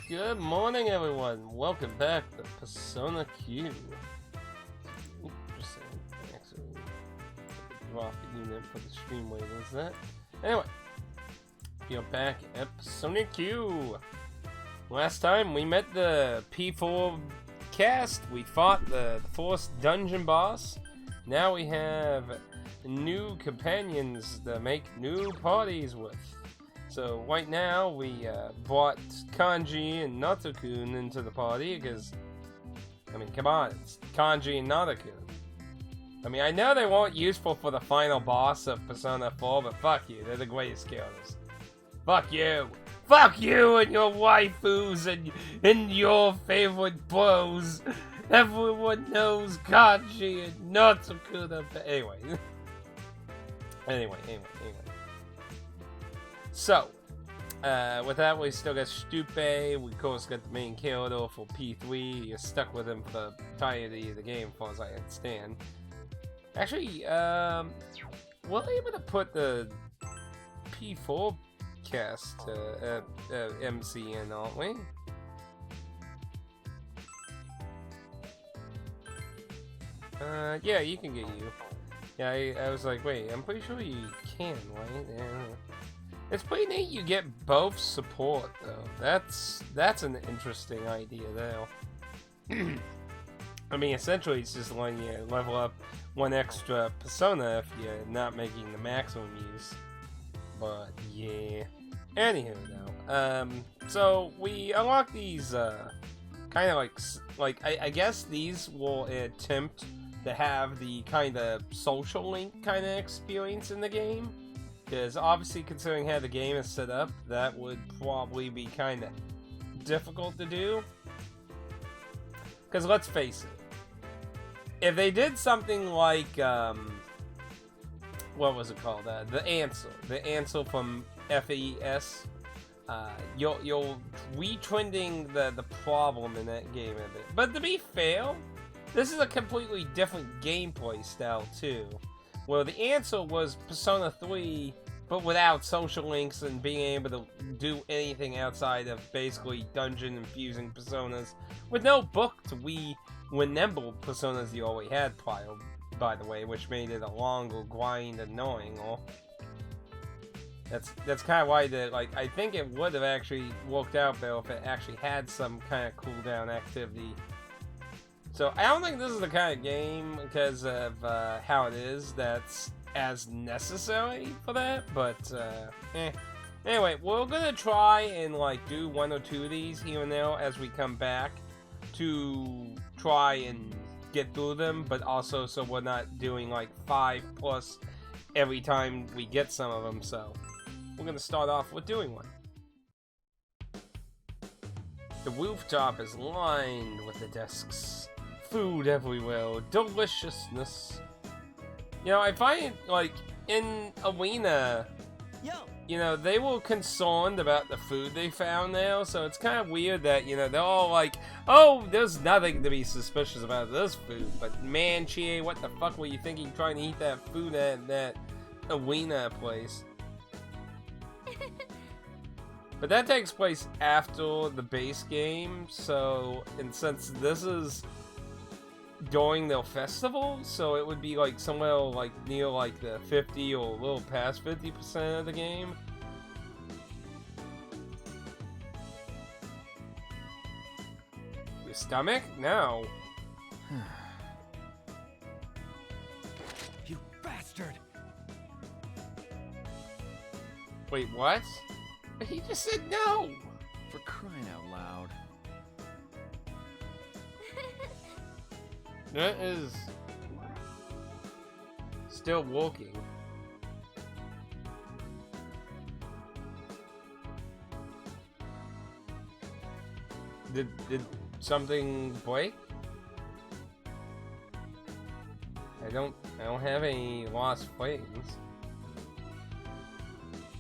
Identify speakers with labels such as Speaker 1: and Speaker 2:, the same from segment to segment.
Speaker 1: Good morning, everyone. Welcome back to Persona Q. Interesting. Actually, drop a unit for the stream labels. That. Anyway, we are back at Persona Q. Last time we met the P4 cast. We fought the fourth dungeon boss. Now we have new companions to make new parties with. So right now we brought Kanji and Natakun into the party because, I mean, come on, it's Kanji and Natakun. I mean, I know they weren't useful for the final boss of Persona 4, but fuck you, they're the greatest characters. Fuck you! Fuck you and your waifus and your favorite bros! Everyone knows Kanji and Natakun. Anyway. So, with that, we still got Stupe. We, of course, got the main character for P3. You're stuck with him for the entirety of the game, as far as I understand. Actually, we're able to put the P4 cast MC in, aren't we? Yeah, you can get you. Yeah, I was like, wait, I'm pretty sure you can, right? Yeah. It's pretty neat you get both support, though. That's an interesting idea, though. I mean, essentially, it's just letting you level up one extra persona if you're not making the maximum use. But, yeah. Anywho, though. So, we unlock these, kind of like I guess these will attempt to have the kind of social link kind of experience in the game. Because obviously, considering how the game is set up, that would probably be kind of difficult to do. Because let's face it, if they did something like, what was it called? The Ansel from FES, you're retrending the problem in that game a bit. But to be fair, this is a completely different gameplay style too. Well, the answer was Persona 3, but without social links and being able to do anything outside of basically dungeon-infusing personas, with no book to remember personas you already had prior, by the way, which made it a longer grind annoying. Or that's kind of why I think it would have actually worked out better if it actually had some kind of cooldown activity. So, I don't think this is the kind of game, because of how it is, that's as necessary for that, but, Anyway, we're gonna try and, do one or two of these here and there as we come back to try and get through them, but also so we're not doing, 5+ every time we get some of them, so we're gonna start off with doing one. The rooftop is lined with the desks. Food everywhere, deliciousness. You know, I find, in Arena, they were concerned about the food they found there, so it's kind of weird that, they're all like, oh, there's nothing to be suspicious about this food, but man, Chie, what the fuck were you thinking trying to eat that food at that Arena place? But that takes place after the base game, so, and since this is during their festival, so it would be somewhere near the 50 or a little past 50% of the game. Your stomach? No.
Speaker 2: You bastard!
Speaker 1: Wait, what? He just said no!
Speaker 2: For crying out loud.
Speaker 1: That is still walking. Did something break? I don't have any lost frames.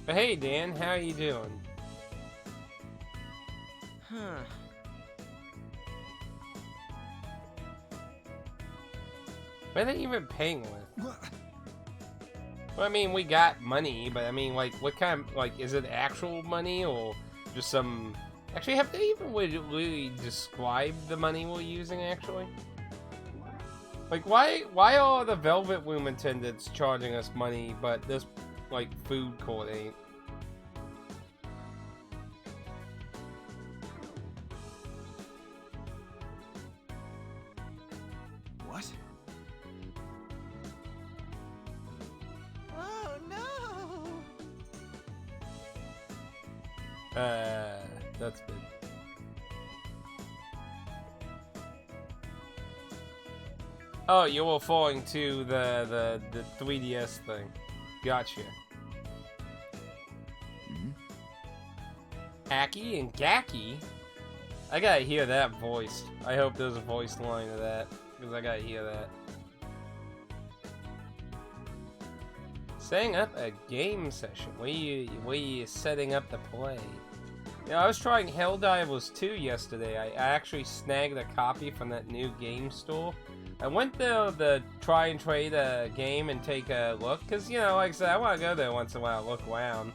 Speaker 1: But hey, Dan, how you doing?
Speaker 2: Huh.
Speaker 1: What are they even paying with? Well, I mean, we got money, but I mean, what kind of, is it actual money or just some Actually, have they even really described the money we're using, actually? Like, why are the Velvet Room attendants charging us money, but this, like, food court ain't?
Speaker 2: What? Oh no!
Speaker 1: That's big. Oh, you're referring to the 3DS thing. Gotcha. Hacky and Gacky? I gotta hear that voiced. I hope there's a voiced line of that, because I gotta hear that. Setting up a game session. Where you setting up the play? Yeah, I was trying Helldivers 2 yesterday. I actually snagged a copy from that new game store. I went there to try and trade a game and take a look, because, you know, like I said, I want to go there once in a while, look around.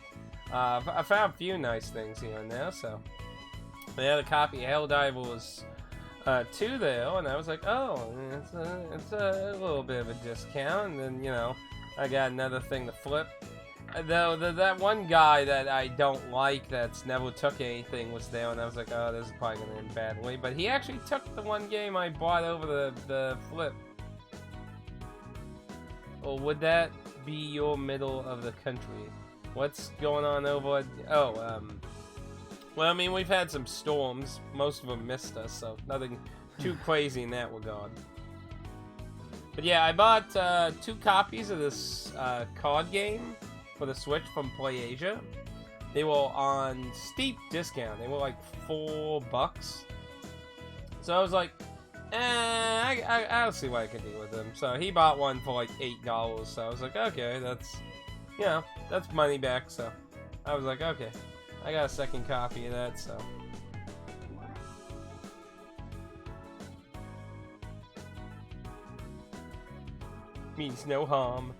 Speaker 1: I found a few nice things here and there, so. I had a copy of Helldivers 2 there, and I was like, oh, it's a little bit of a discount, and then, you know, I got another thing to flip. Though that one guy that I don't like that's never took anything was there, and I was like, oh, this is probably going to end badly. But he actually took the one game I bought over the flip. Or would that be your middle of the country? What's going on over... Oh, well, I mean, we've had some storms. Most of them missed us, so nothing too crazy in that regard. But yeah, I bought 2 copies of this card game for the Switch from PlayAsia. They were on steep discount. They were like $4. So I was like, I'll see what I can do with them. So he bought one for like $8. So I was like, okay, that's, you know, that's money back. So I was like, okay, I got a second copy of that, so. Means no harm.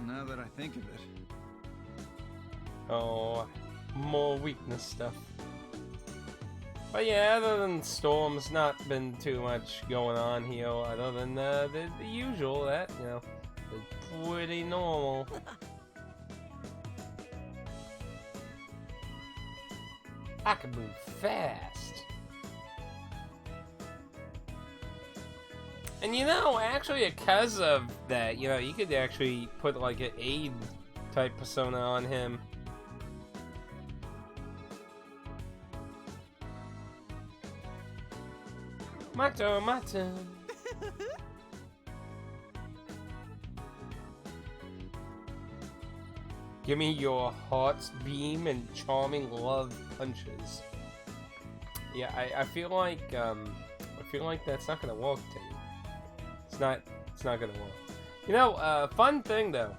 Speaker 2: Now that I think of it.
Speaker 1: Oh, more weakness stuff. But yeah, other than storms, not been too much going on here, other than the usual, that, you know, is pretty normal. I can move fast. And you know, actually, because of that, you know, you could actually put like an aid type persona on him. My turn, my turn. Give me your heart's beam and charming love punches. Yeah, I feel like that's not gonna work, Teddy. It's not gonna work. You know, fun thing though.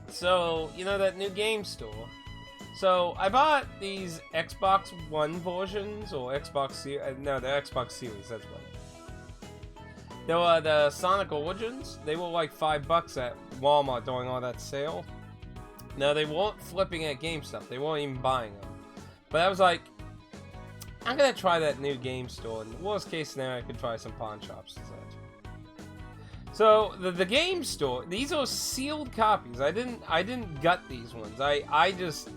Speaker 1: So, you know that new game store? So, I bought these Xbox One versions, or Xbox Series, no, the Xbox Series, that's right. They were the Sonic Origins. They were like $5 at Walmart during all that sale. Now, they weren't flipping at GameStop. They weren't even buying them. But I was like, I'm gonna try that new game store. In the worst case scenario, I could try some pawn shops and such. So, the game store, these are sealed copies. I didn't gut these ones. I just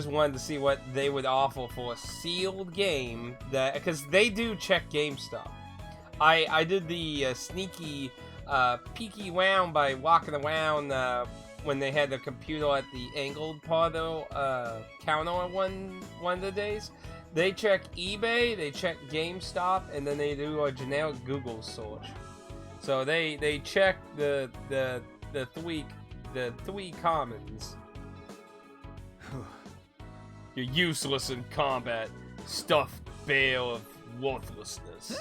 Speaker 1: wanted to see what they would offer for a sealed game, that because they do check GameStop. I did the sneaky peeky round by walking around when they had the computer at the angled part of counter one of the days. They check eBay, they check GameStop, and then they do a generic Google search. So they check the three commons. You're useless in combat, stuffed bear of worthlessness.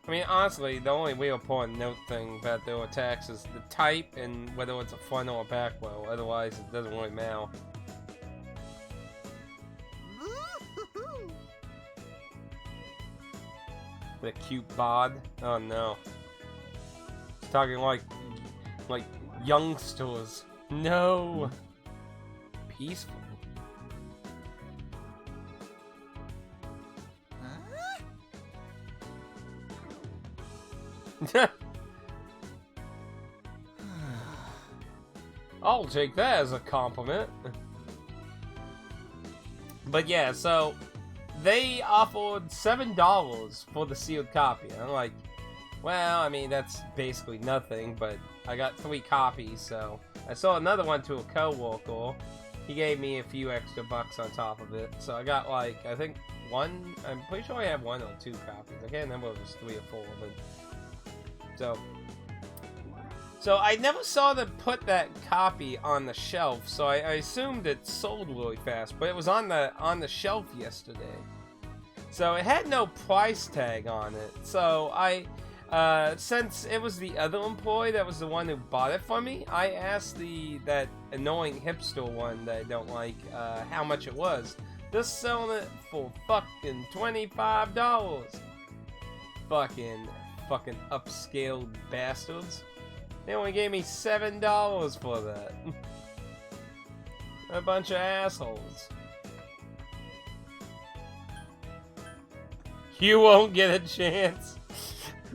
Speaker 1: I mean, honestly, the only real important note thing about their attacks is the type and whether it's a front or a back row. Otherwise, it doesn't really matter. The cute bod. Oh no. He's talking like youngsters. No. Peaceful. I'll take that as a compliment. But yeah, so they offered $7 for the sealed copy. I'm like, well, I mean, that's basically nothing, but I got 3 copies, so I sold another one to a co-worker. He gave me a few extra bucks on top of it, so I got like, I think I'm pretty sure I have 1 or 2 copies. I can't remember if it was 3 or 4, but so I never saw them put that copy on the shelf, so I assumed it sold really fast, but it was on the shelf yesterday. So it had no price tag on it. So since it was the other employee that was the one who bought it for me, I asked that annoying hipster one that I don't like how much it was. They're selling it for fucking $25. Fucking upscaled bastards. They only gave me $7 for that. A bunch of assholes. You won't get a chance.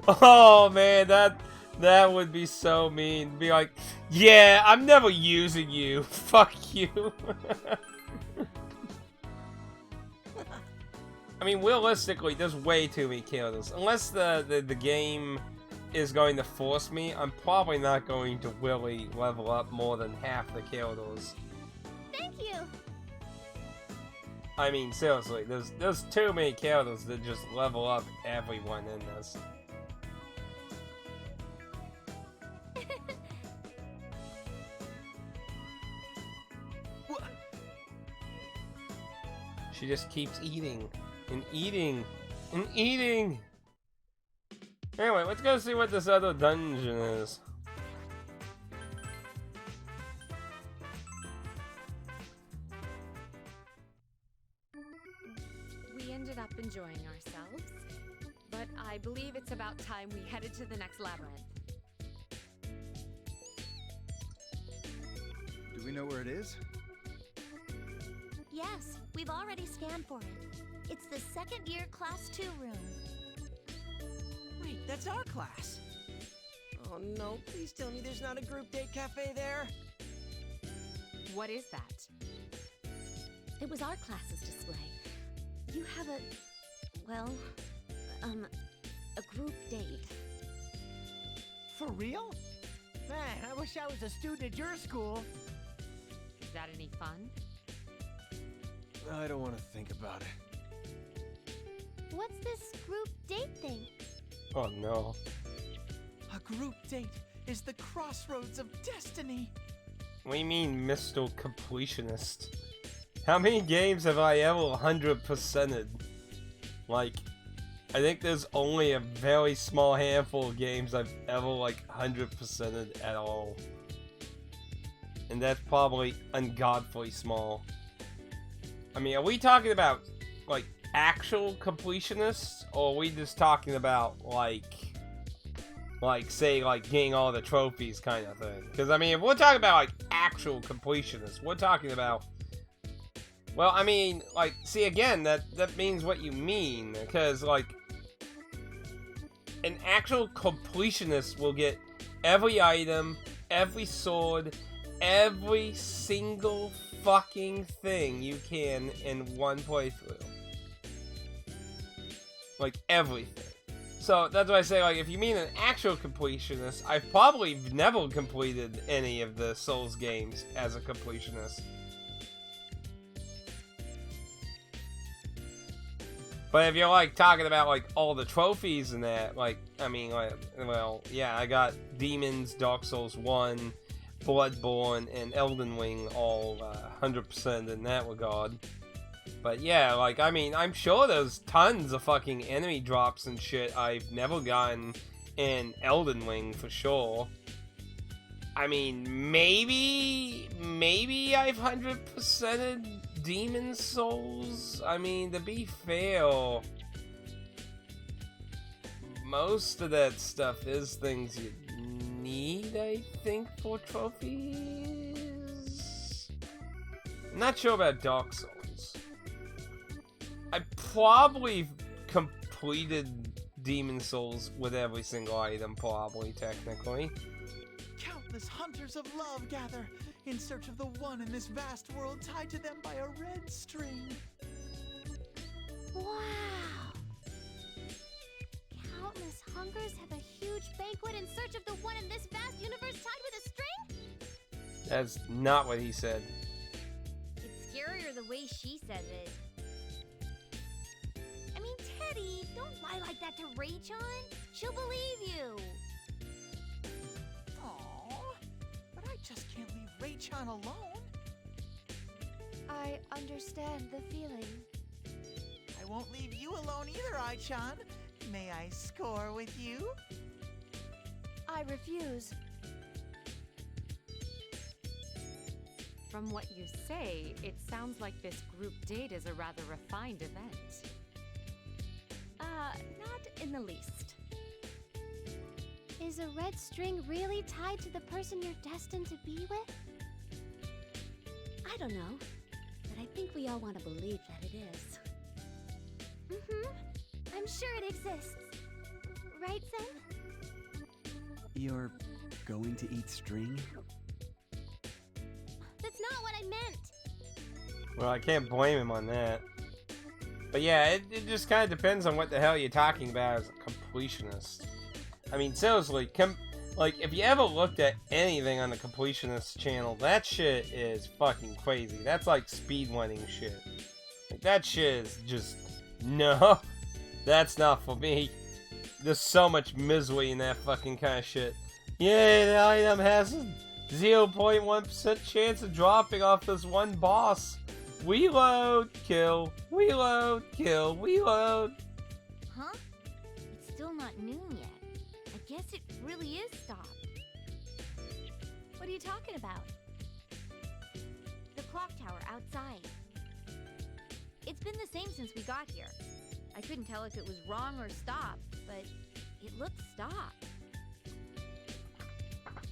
Speaker 1: Oh man, that would be so mean. Be like, yeah, I'm never using you. Fuck you. I mean, realistically, there's way too many characters. Unless the game is going to force me, I'm probably not going to really level up more than half the characters.
Speaker 3: Thank you.
Speaker 1: I mean, seriously, there's too many characters that just level up everyone in this. She just keeps eating and eating and eating. Anyway, let's go see what this other dungeon is.
Speaker 4: We ended up enjoying ourselves, but I believe it's about time we headed to the next labyrinth.
Speaker 2: Do we know where it is?
Speaker 3: Yes, we've already scanned for it. It's the second year class 2 room.
Speaker 5: Wait, that's our class. Oh no, please tell me there's not a group date cafe there.
Speaker 4: What is that?
Speaker 3: It was our class's display. You have a group date.
Speaker 5: For real? Man, I wish I was a student at your school.
Speaker 4: Is that any fun?
Speaker 2: I don't want to think about it.
Speaker 3: What's this group date thing?
Speaker 1: Oh no.
Speaker 5: A group date is the crossroads of destiny.
Speaker 1: What do you mean, Mr. Completionist? How many games have I ever 100%ed? Like, I think there's only a very small handful of games I've ever, like, 100%ed at all. And that's probably ungodly small. I mean, are we talking about, like, actual completionists? Or are we just talking about, like, say, like, getting all the trophies kind of thing? Because, I mean, if we're talking about, like, actual completionists, we're talking about... Well, I mean, like, see, again, that means what you mean. Because, like, an actual completionist will get every item, every sword, every single fucking thing you can in one playthrough. Like, everything. So, that's why I say, like, if you mean an actual completionist, I've probably never completed any of the Souls games as a completionist. But if you're, like, talking about, like, all the trophies and that, like, I mean, like, well, yeah, I got Demons, Dark Souls 1, Bloodborne, and Elden Ring all 100% in that regard. But yeah, like, I mean, I'm sure there's tons of fucking enemy drops and shit I've never gotten in Elden Ring for sure. I mean, maybe I've 100%ed Demon Souls? I mean, to be fair, most of that stuff is things you need, I think, for trophies. I'm not sure about Dark Souls. I probably completed Demon Souls with every single item, probably, technically.
Speaker 6: Countless hunters of love gather in search of the one in this vast world tied to them by a red string.
Speaker 3: Wow! Countless hungers have a huge banquet in search of the one in this vast universe tied with a string?
Speaker 1: That's not what he said.
Speaker 3: It's scarier the way she says it. I mean, Teddy, don't lie like that to Ray-chan. She'll believe you.
Speaker 6: Aww, but I just can't leave Ray-chan alone.
Speaker 4: I understand the feeling.
Speaker 6: I won't leave you alone either, Ai-chan. May I score with you?
Speaker 4: I refuse. From what you say, it sounds like this group date is a rather refined event.
Speaker 3: Not in the least. Is a red string really tied to the person you're destined to be with? I don't know, but I think we all want to believe that it is. I'm sure it exists. Right, Sen?
Speaker 2: You're going to eat string?
Speaker 3: That's not what I meant.
Speaker 1: Well, I can't blame him on that. But yeah, it just kind of depends on what the hell you're talking about as a completionist. I mean, seriously, like, if you ever looked at anything on the completionist channel, that shit is fucking crazy. That's like speedrunning shit. Like, that shit is just... No, that's not for me. There's so much misery in that fucking kind of shit. Yay, the item has a 0.1% chance of dropping off this one boss. Reload, kill, reload, kill, reload.
Speaker 3: Huh? It's still not noon yet. I guess it really is stopped. What are you talking about? The clock tower outside. It's been the same since we got here. I couldn't tell if it was wrong or stopped, but it looked stopped.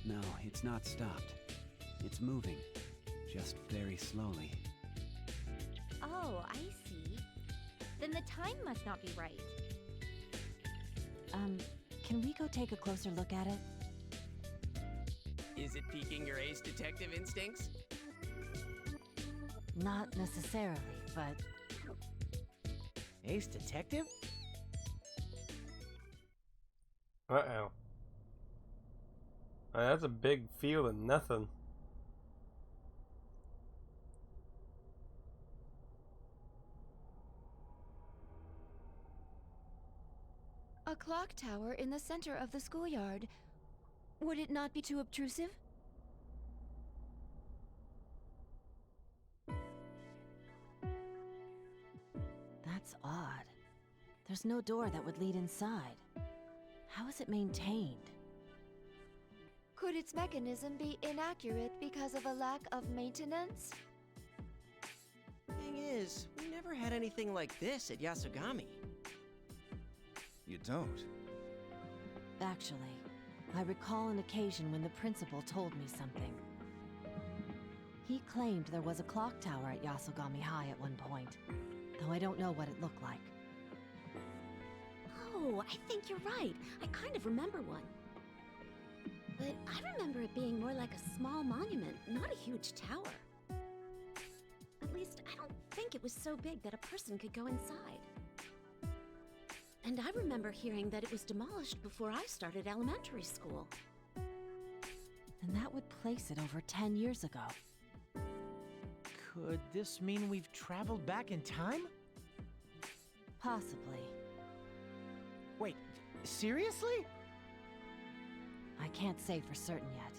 Speaker 2: No, it's not stopped. It's moving. Just very slowly.
Speaker 3: Oh, I see. Then the time must not be right.
Speaker 7: Can we go take a closer look at it?
Speaker 5: Is it piquing your ace detective instincts?
Speaker 7: Not necessarily, but
Speaker 5: Ace detective?
Speaker 1: Uh-oh. That's a big field of nothing.
Speaker 7: a clock tower in the center of the schoolyard. Would it not be too obtrusive? That's odd. There's no door that would lead inside. How is it maintained?
Speaker 4: Could its mechanism be inaccurate because of a lack of maintenance?
Speaker 5: Thing is, we never had anything like this at Yasogami.
Speaker 2: You don't?
Speaker 7: Actually, I recall an occasion when the principal told me something. He claimed there was a clock tower at Yasogami High at one point, though I don't know what it looked like.
Speaker 3: Oh, I think you're right. I kind of remember one. But I remember it being more like a small monument, not a huge tower. At least, I don't think it was so big that a person could go inside. And I remember hearing that it was demolished before I started elementary school.
Speaker 7: And that would place it over 10 years ago.
Speaker 6: Could this mean we've traveled back in time?
Speaker 7: Possibly.
Speaker 6: Wait, seriously?
Speaker 7: I can't say for certain yet.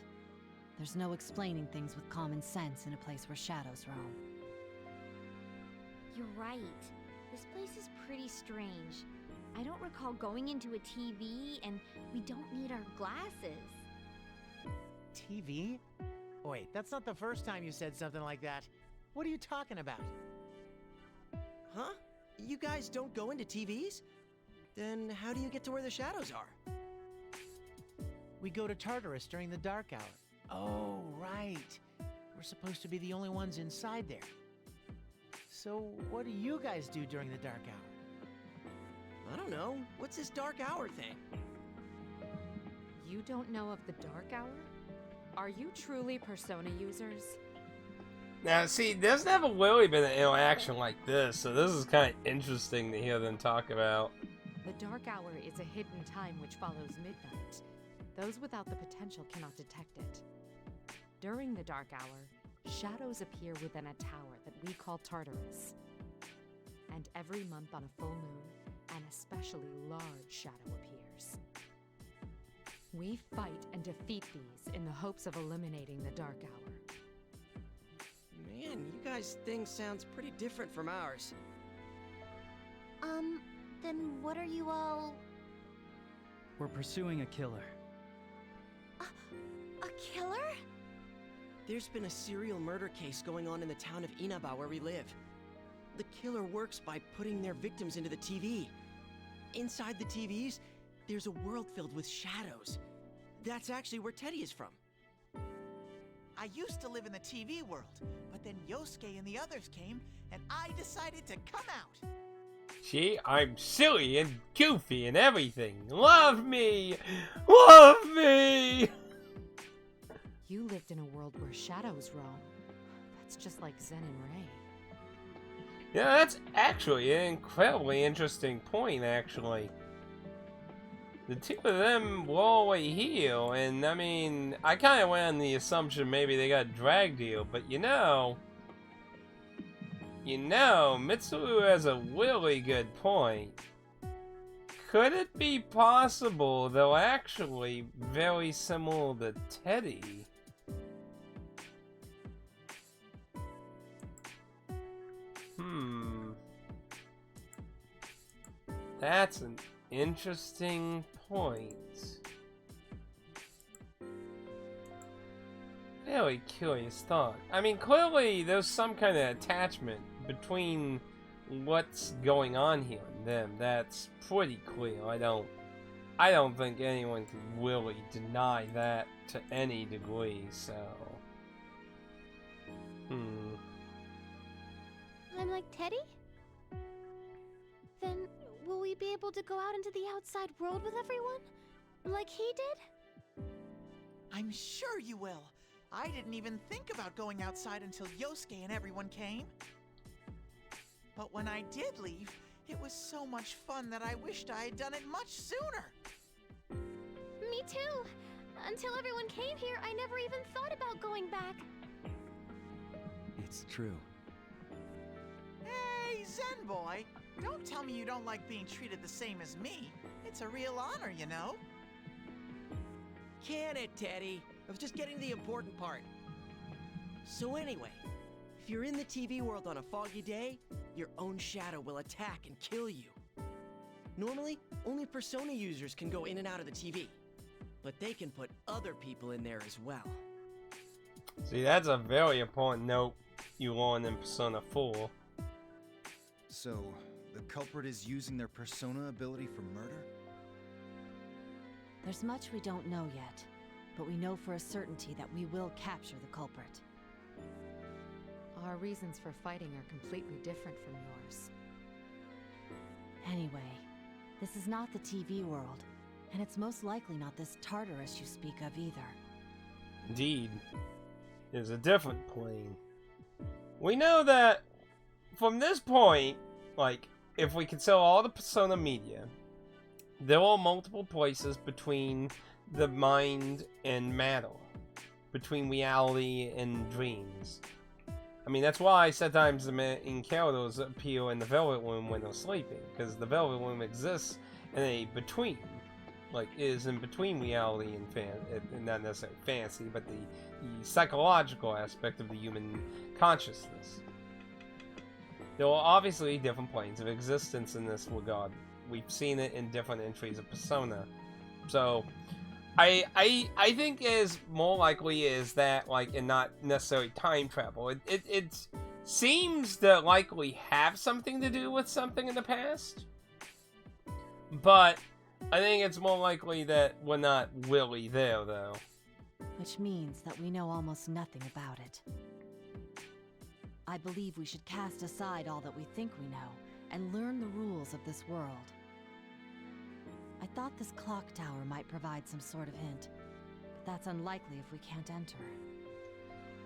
Speaker 7: There's no explaining things with common sense in a place where shadows roam.
Speaker 3: You're right. This place is pretty strange. I don't recall going into a TV, and we don't need our glasses.
Speaker 6: TV? Wait, that's not the first time you said something like that. What are you talking about?
Speaker 5: Huh? You guys don't go into TVs? Then how do you get to where the shadows are?
Speaker 6: We go to Tartarus during the dark hour. Oh, right. We're supposed to be the only ones inside there. So, what do you guys do during the dark hour?
Speaker 5: I don't know. What's this dark hour thing?
Speaker 4: You don't know of the Dark Hour? Are you truly Persona users?
Speaker 1: Now, see, there's never really been an interaction like this, so this is kind of interesting to hear them talk about.
Speaker 4: The Dark Hour is a hidden time which follows midnight. Those without the potential cannot detect it. During the Dark Hour, shadows appear within a tower that we call Tartarus. And every month on a full moon, an especially large shadow appears. We fight and defeat these in the hopes of eliminating the Dark Hour.
Speaker 5: Man, you guys' thing sounds pretty different from ours.
Speaker 3: Then what are you all...
Speaker 8: We're pursuing a killer.
Speaker 3: A killer?
Speaker 5: There's been a serial murder case going on in the town of Inaba where we live. The killer works by putting their victims into the TV. Inside the TVs, there's a world filled with shadows. That's actually where Teddy is from.
Speaker 6: I used to live in the TV world, but then Yosuke and the others came, and I decided to come out.
Speaker 1: See, I'm silly and goofy and everything. Love me! Love me!
Speaker 4: You lived in a world where shadows roam. That's just like Zen and Ray.
Speaker 1: Yeah, that's actually an incredibly interesting point, actually. The two of them will always heal, and I mean, I kind of went on the assumption maybe they got dragged here, but you know, Mitsuru has a really good point. Could it be possible they're actually very similar to Teddy? That's an interesting point. Very curious thought. I mean, clearly there's some kind of attachment between what's going on here and them. That's pretty clear. I don't think anyone can really deny that to any degree, so...
Speaker 3: I'm like Teddy? Then will we be able to go out into the outside world with everyone? Like he did?
Speaker 6: I'm sure you will. I didn't even think about going outside until Yosuke and everyone came. But when I did leave, it was so much fun that I wished I had done it much sooner.
Speaker 3: Me too. Until everyone came here, I never even thought about going back.
Speaker 8: It's true.
Speaker 6: Hey, Zen boy, don't tell me you don't like being treated the same as me. It's a real honor, you know.
Speaker 5: Can it, Teddy? I was just getting the important part. So anyway, if you're in the TV world on a foggy day, your own shadow will attack and kill you. Normally, only Persona users can go in and out of the TV, but they can put other people in there as well.
Speaker 1: See, that's a very important note you learn in Persona 4.
Speaker 2: So, the culprit is using their Persona ability for murder?
Speaker 7: There's much we don't know yet, but we know for a certainty that we will capture the culprit.
Speaker 4: Our reasons for fighting are completely different from yours.
Speaker 7: Anyway, this is not the TV world, and it's most likely not this Tartarus you speak of either.
Speaker 1: Indeed, there's a different plane. We know that from this point, like, if we consider all the Persona media, there are multiple places between the mind and matter, between reality and dreams. I mean, that's why sometimes the main characters appear in the Velvet Room when they're sleeping, because the Velvet Room exists in a between, like, is in between reality and not necessarily fantasy, but the psychological aspect of the human consciousness. There are obviously different planes of existence in this regard. We've seen it in different entries of Persona. So, I think is more likely is that, like, and not necessarily time travel. It seems to likely have something to do with something in the past. But I think it's more likely that we're not really there, though.
Speaker 7: Which means that we know almost nothing about it. I believe we should cast aside all that we think we know and learn the rules of this world. I thought this clock tower might provide some sort of hint, but that's unlikely if we can't enter.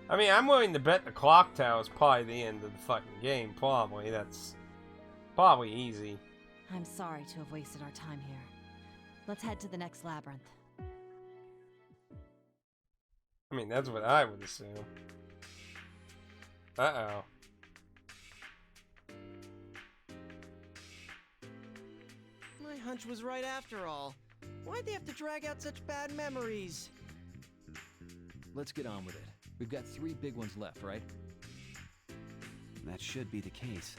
Speaker 1: I mean, I'm willing to bet the clock tower is probably the end of the fucking game, probably. That's probably easy.
Speaker 7: I'm sorry to have wasted our time here. Let's head to the next labyrinth.
Speaker 1: I mean, that's what I would assume. Uh-oh.
Speaker 5: My hunch was right after all. Why'd they have to drag out such bad memories?
Speaker 9: Let's get on with it. We've got 3 big ones left, right?
Speaker 10: That should be the case.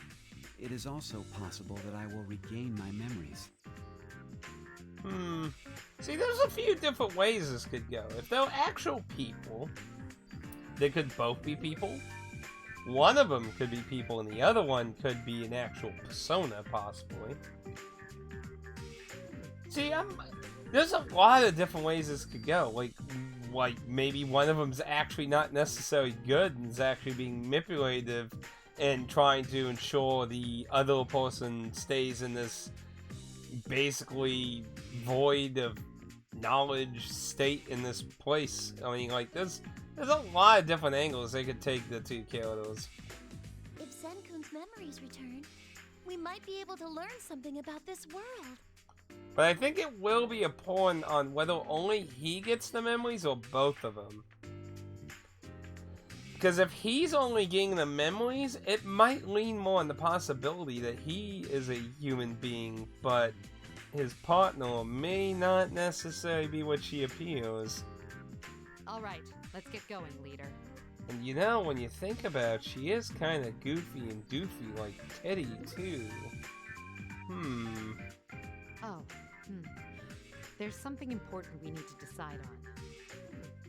Speaker 10: It is also possible that I will regain my memories.
Speaker 1: See, there's a few different ways this could go. If they're actual people, they could both be people. One of them could be people, and the other one could be an actual persona, possibly. See, there's a lot of different ways this could go. Like maybe one of them's actually not necessarily good and is actually being manipulative and trying to ensure the other person stays in this basically void of knowledge state in this place. I mean, like, there's a lot of different angles they could take the 2 characters.
Speaker 3: If Zenkun's memories return, we might be able to learn something about this world.
Speaker 1: But I think it will be important on whether only he gets the memories or both of them. Because if he's only getting the memories, it might lean more on the possibility that he is a human being, but his partner may not necessarily be what she appears.
Speaker 4: Alright, let's get going, leader.
Speaker 1: And you know, when you think about it, she is kind of goofy and doofy like Teddy, too.
Speaker 4: There's something important we need to decide on.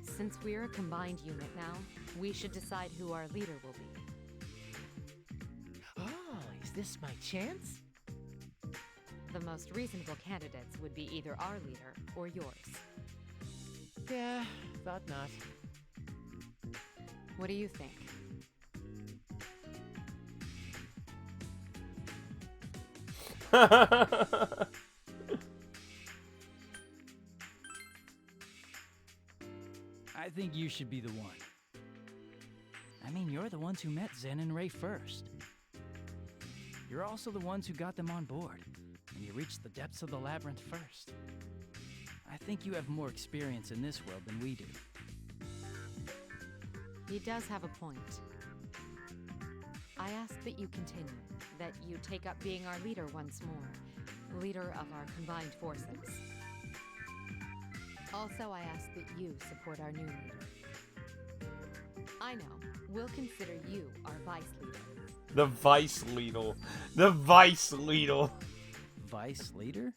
Speaker 4: Since we're a combined unit now, we should decide who our leader will be.
Speaker 5: Oh, is this my chance?
Speaker 4: The most reasonable candidates would be either our leader or yours.
Speaker 5: Yeah, thought not.
Speaker 4: What do you think?
Speaker 8: I think you should be the one. I mean, you're the ones who met Zen and Ray first. You're also the ones who got them on board, and you reached the depths of the labyrinth first. I think you have more experience in this world than we do.
Speaker 4: He does have a point. I ask that you continue, that you take up being our leader once more, leader of our combined forces. Also, I ask that you support our new leader. I know, we'll consider you our vice leader.
Speaker 1: The vice leader. The vice leader.
Speaker 8: Vice leader?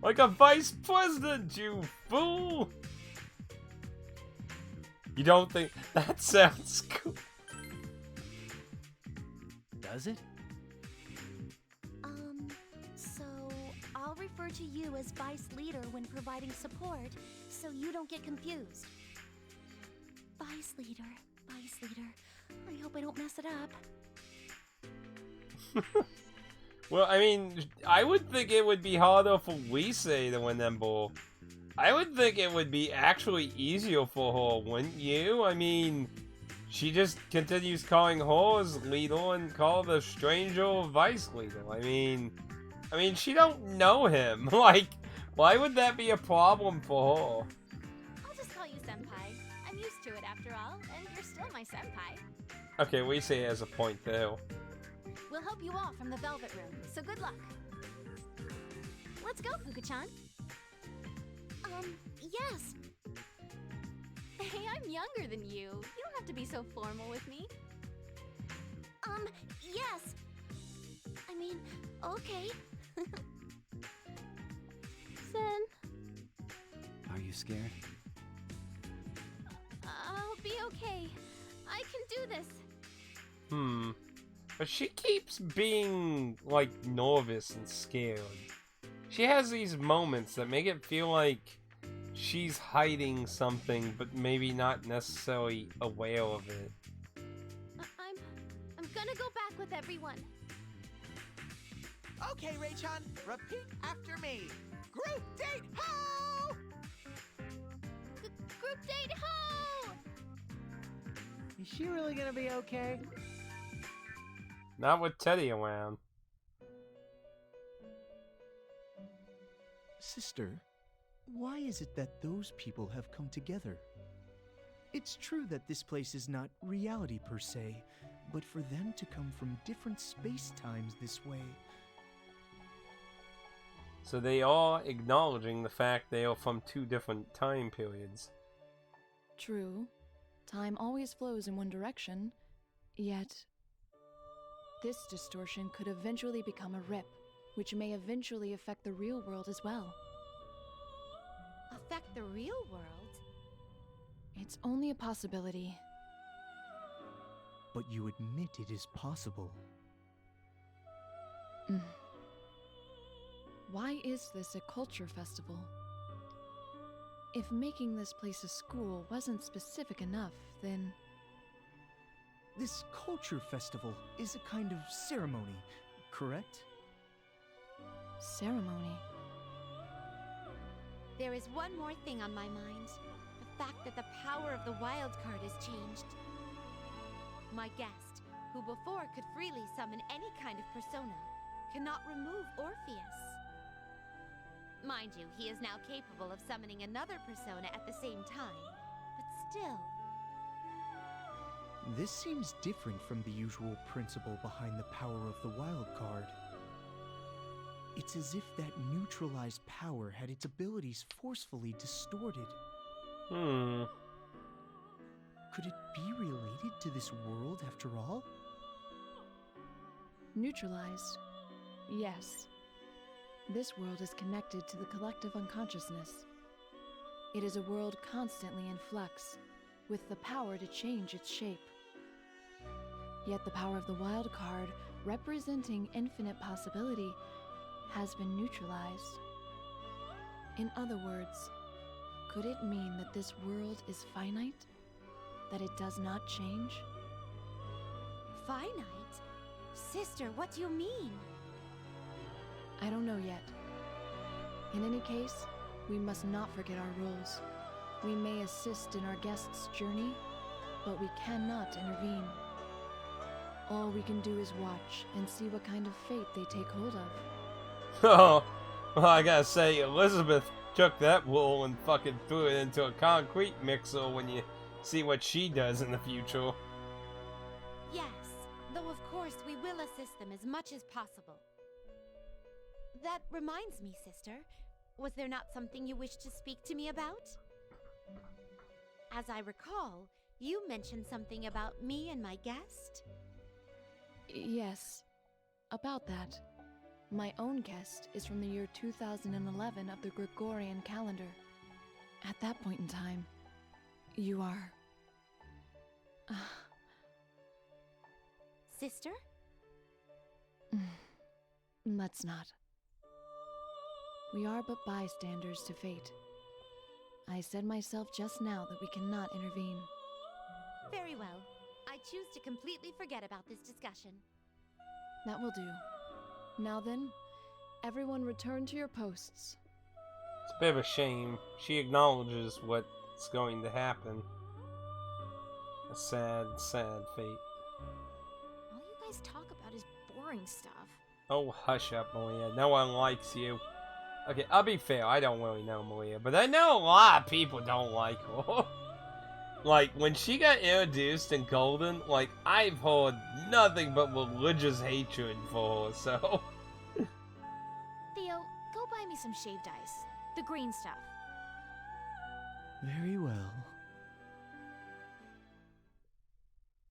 Speaker 1: Like a vice president, you fool! You don't think that sounds cool?
Speaker 8: Does it?
Speaker 3: So I'll refer to you as vice leader when providing support, so you don't get confused. Vice leader, vice leader. I hope I don't mess it up.
Speaker 1: Well, I mean, I would think it would be harder for Lisa to win them both. I would think it would be actually easier for her, wouldn't you? I mean, she just continues calling her as leader and call the stranger vice leader. I mean, she don't know him. Like, why would that be a problem for her?
Speaker 3: I'll just call you senpai. I'm used to it after all, and you're still my senpai.
Speaker 1: Okay, Lisa has a point there.
Speaker 3: We'll help you all from the Velvet Room, so good luck. Let's go, Fuka-chan. Yes. Hey, I'm younger than you. You don't have to be so formal with me. Yes. I mean, okay. Zen.
Speaker 10: Are you scared?
Speaker 3: I'll be okay. I can do this.
Speaker 1: But she keeps being, like, nervous and scared. She has these moments that make it feel like she's hiding something, but maybe not necessarily aware of it.
Speaker 3: I'm gonna go back with everyone.
Speaker 6: Okay, Ray-chan, repeat after me. Group date ho!
Speaker 3: Group date ho!
Speaker 5: Is she really gonna be okay?
Speaker 1: Not with Teddy around.
Speaker 11: Sister, why is it that those people have come together? It's true that this place is not reality per se, but for them to come from different space-times this way...
Speaker 1: So they are acknowledging the fact they are from two different time periods.
Speaker 12: True. Time always flows in one direction, yet this distortion could eventually become a rip, which may eventually affect the real world as well.
Speaker 3: Affect the real world?
Speaker 12: It's only a possibility.
Speaker 11: But you admit it is possible.
Speaker 12: Why is this a culture festival? If making this place a school wasn't specific enough, then...
Speaker 11: This culture festival is a kind of ceremony, correct?
Speaker 12: Ceremony?
Speaker 3: There is one more thing on my mind. The fact that the power of the wild card has changed. My guest, who before could freely summon any kind of persona, cannot remove Orpheus. Mind you, he is now capable of summoning another persona at the same time, but still...
Speaker 11: This seems different from the usual principle behind the power of the wild card. It's as if that neutralized power had its abilities forcefully distorted. Could it be related to this world after all?
Speaker 12: Neutralized. Yes. This world is connected to the collective unconsciousness. It is a world constantly in flux, with the power to change its shape. Yet the power of the wild card, representing infinite possibility, has been neutralized. In other words, could it mean that this world is finite? That it does not change?
Speaker 3: Finite? Sister, what do you mean?
Speaker 12: I don't know yet. In any case, we must not forget our roles. We may assist in our guest's journey, but we cannot intervene. All we can do is watch and see what kind of fate they take hold of.
Speaker 1: Oh, well, I gotta say, Elizabeth took that wool and fucking threw it into a concrete mixer when you see what she does in the future.
Speaker 3: Yes, though of course we will assist them as much as possible. That reminds me, sister. Was there not something you wished to speak to me about? As I recall, you mentioned something about me and my guest?
Speaker 12: Yes, about that. My own guest is from the year 2011 of the Gregorian calendar. At that point in time, you are...
Speaker 3: Sister?
Speaker 12: Let's not. We are but bystanders to fate. I said myself just now that we cannot intervene.
Speaker 3: Very well. I choose to completely forget about this discussion.
Speaker 12: That will do. Now then, everyone return to your posts.
Speaker 1: It's a bit of a shame. She acknowledges what's going to happen. A sad, sad fate.
Speaker 3: All you guys talk about is boring stuff.
Speaker 1: Oh, hush up, Malia. No one likes you. Okay, I'll be fair. I don't really know Malia, but I know a lot of people don't like her. Like, when she got introduced in Golden, like, I've heard nothing but religious hatred for her, so...
Speaker 3: Theo, go buy me some shaved ice. The green stuff.
Speaker 11: Very well.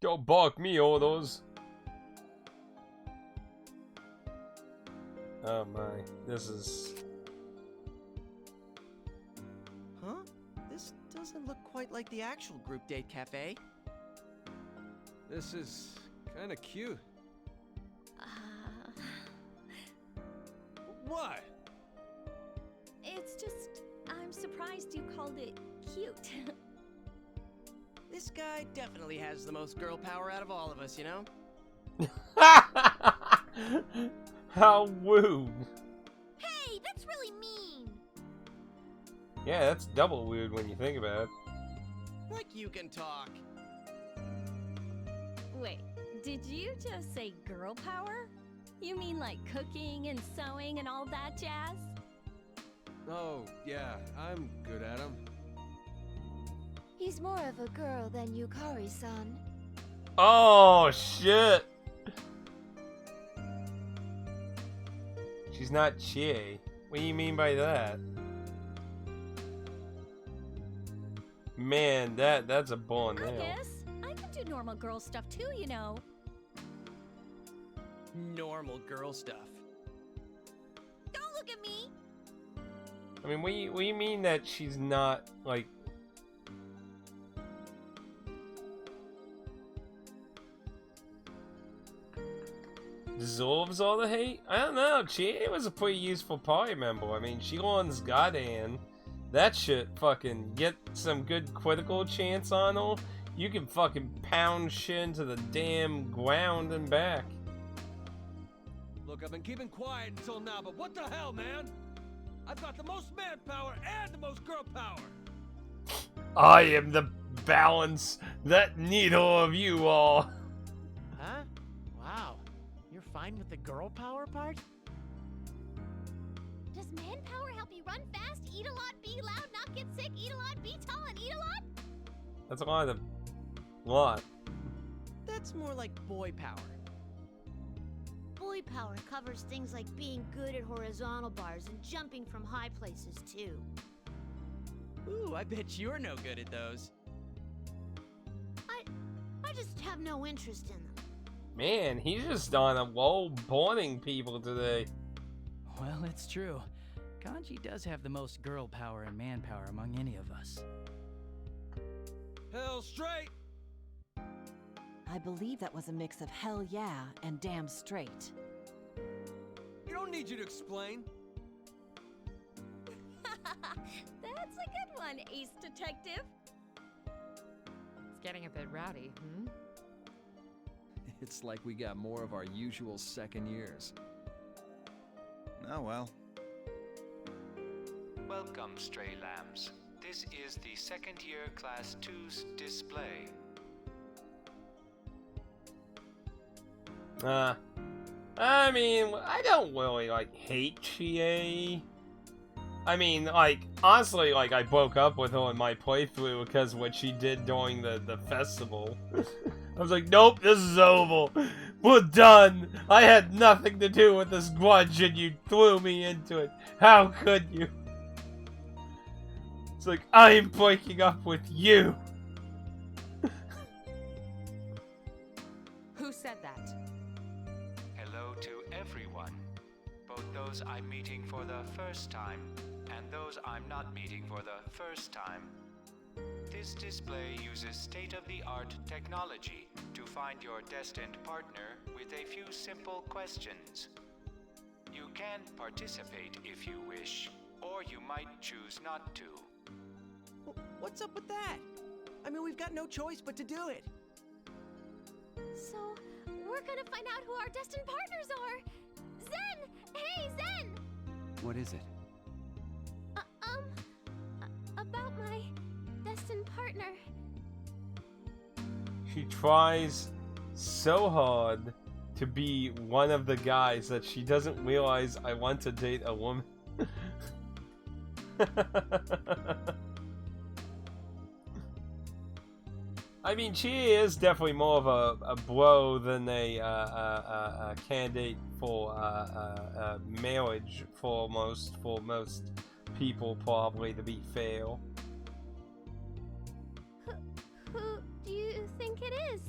Speaker 1: Don't bark me, orders. Oh my, this is...
Speaker 5: Huh? This doesn't look quite like the actual group date cafe.
Speaker 9: This is kind of cute.
Speaker 3: Uh...
Speaker 9: What?
Speaker 3: I'm surprised you called it cute.
Speaker 5: This guy definitely has the most girl power out of all of us, you know?
Speaker 1: How rude.
Speaker 3: Hey, that's really mean.
Speaker 1: Yeah, that's double weird when you think about it.
Speaker 5: Like you can talk.
Speaker 3: Wait, did you just say girl power? You mean like cooking and sewing and all that jazz?
Speaker 13: Oh, yeah, I'm good at them.
Speaker 7: He's more of a girl than Yukari-san.
Speaker 1: Oh, shit. She's not Chie. What do you mean by that? Man, that's a bull
Speaker 3: I
Speaker 1: nail.
Speaker 3: guess I can do normal girl stuff too, you know.
Speaker 5: Normal girl stuff.
Speaker 3: Don't look at me.
Speaker 1: I mean, what do you mean that she's not, like... Dissolves all the hate? I don't know. Chie was a pretty useful party member. I mean, she learns Goddamn. That shit fucking get some good critical chance on her. You can fucking pound shit into the damn ground and back.
Speaker 13: Look, I've been keeping quiet until now, but what the hell, man? I've got the most manpower and the most girl power.
Speaker 1: I am the balance that neither of you are.
Speaker 5: Huh? Wow. You're fine with the girl power part?
Speaker 3: Does manpower help you run fast, eat a lot, be loud, not get sick, eat a lot, be tall, and eat a lot?
Speaker 1: That's a lot of... Lot.
Speaker 5: That's more like boy power.
Speaker 3: Boy power covers things like being good at horizontal bars and jumping from high places, too.
Speaker 5: Ooh, I bet you're no good at those.
Speaker 3: I just have no interest in them.
Speaker 1: Man, he's just on a wall boning people today.
Speaker 8: Well, it's true. Kanji does have the most girl power and manpower among any of us.
Speaker 13: Hell straight!
Speaker 7: I believe that was a mix of hell yeah and damn straight.
Speaker 13: You don't need you to explain.
Speaker 3: That's a good one, Ace Detective.
Speaker 4: It's getting a bit rowdy, hmm?
Speaker 9: It's like we got more of our usual second years.
Speaker 2: Oh well.
Speaker 14: Welcome, stray lambs. This is the second year Class 2's display.
Speaker 1: I mean, I don't really, like, hate Chie. I mean, like, honestly, like, I broke up with her in my playthrough because of what she did during the festival. I was like, nope, this is over. We're done. I had nothing to do with this grudge and you threw me into it. How could you? It's like, I'm breaking up with you.
Speaker 4: Who said that?
Speaker 14: Hello to everyone. Both those I'm meeting for the first time and those I'm not meeting for the first time. This display uses state-of-the-art technology to find your destined partner with a few simple questions. You can participate if you wish, or you might choose not to.
Speaker 5: What's up with that? I mean, we've got no choice but to do it.
Speaker 3: So, we're gonna find out who our destined partners are. Zen! Hey, Zen!
Speaker 10: What is it?
Speaker 3: About my destined partner.
Speaker 1: She tries so hard to be one of the guys that she doesn't realize I want to date a woman. I mean, she is definitely more of a bro than a candidate for marriage for most people, probably, to be fair.
Speaker 3: Who do you think it is?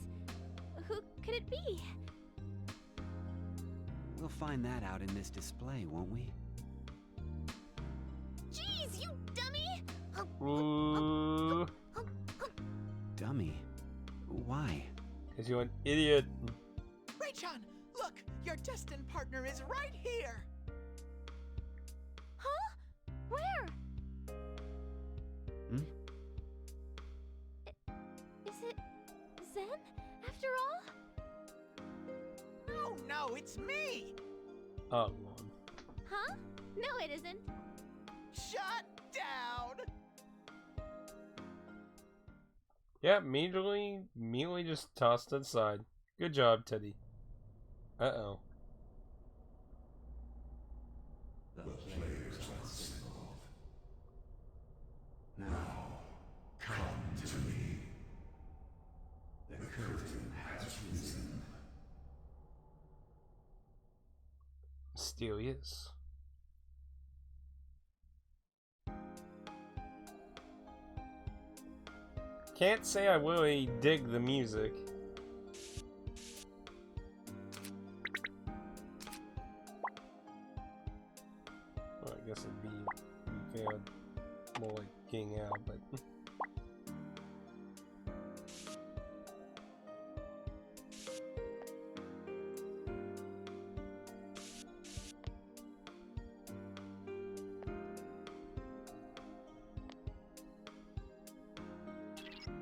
Speaker 3: Who could it be?
Speaker 10: We'll find that out in this display, won't we?
Speaker 3: Jeez, you dummy!
Speaker 1: Ooh.
Speaker 10: Dummy? Why?
Speaker 1: Because you're an idiot.
Speaker 6: Ray-chan, look! Your destined partner is right here!
Speaker 3: Huh? Where?
Speaker 10: Hmm?
Speaker 3: Is it Zen, after all?
Speaker 6: No, no, it's me!
Speaker 1: Oh, Lord.
Speaker 3: Huh? No, it isn't.
Speaker 6: Shut down!
Speaker 1: Yeah, immediately just tossed it aside. Good job, Teddy. Uh-oh.
Speaker 15: The players are assembled. Now, come to me. The curtain has risen.
Speaker 1: Mysterious. Can't say I really dig the music. Well, I guess it'd be fair, more like King Al, but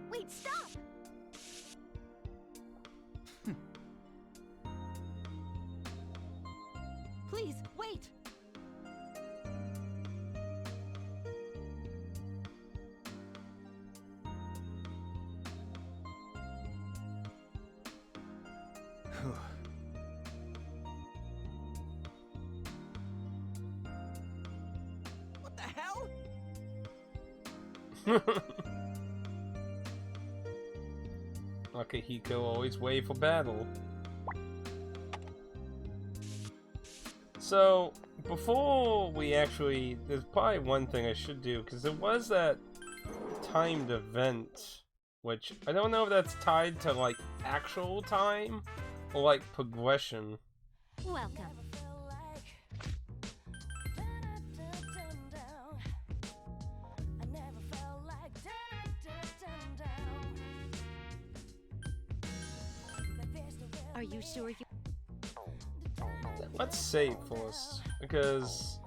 Speaker 3: Wait, stop!
Speaker 7: Please, wait!
Speaker 5: What the hell?
Speaker 1: Akihiko always wait for battle. So, before we actually, there's probably one thing I should do, because there was that timed event, which I don't know if that's tied to, like, actual time, or, like, progression.
Speaker 3: Welcome. Are you sure you...
Speaker 1: Let's save first, because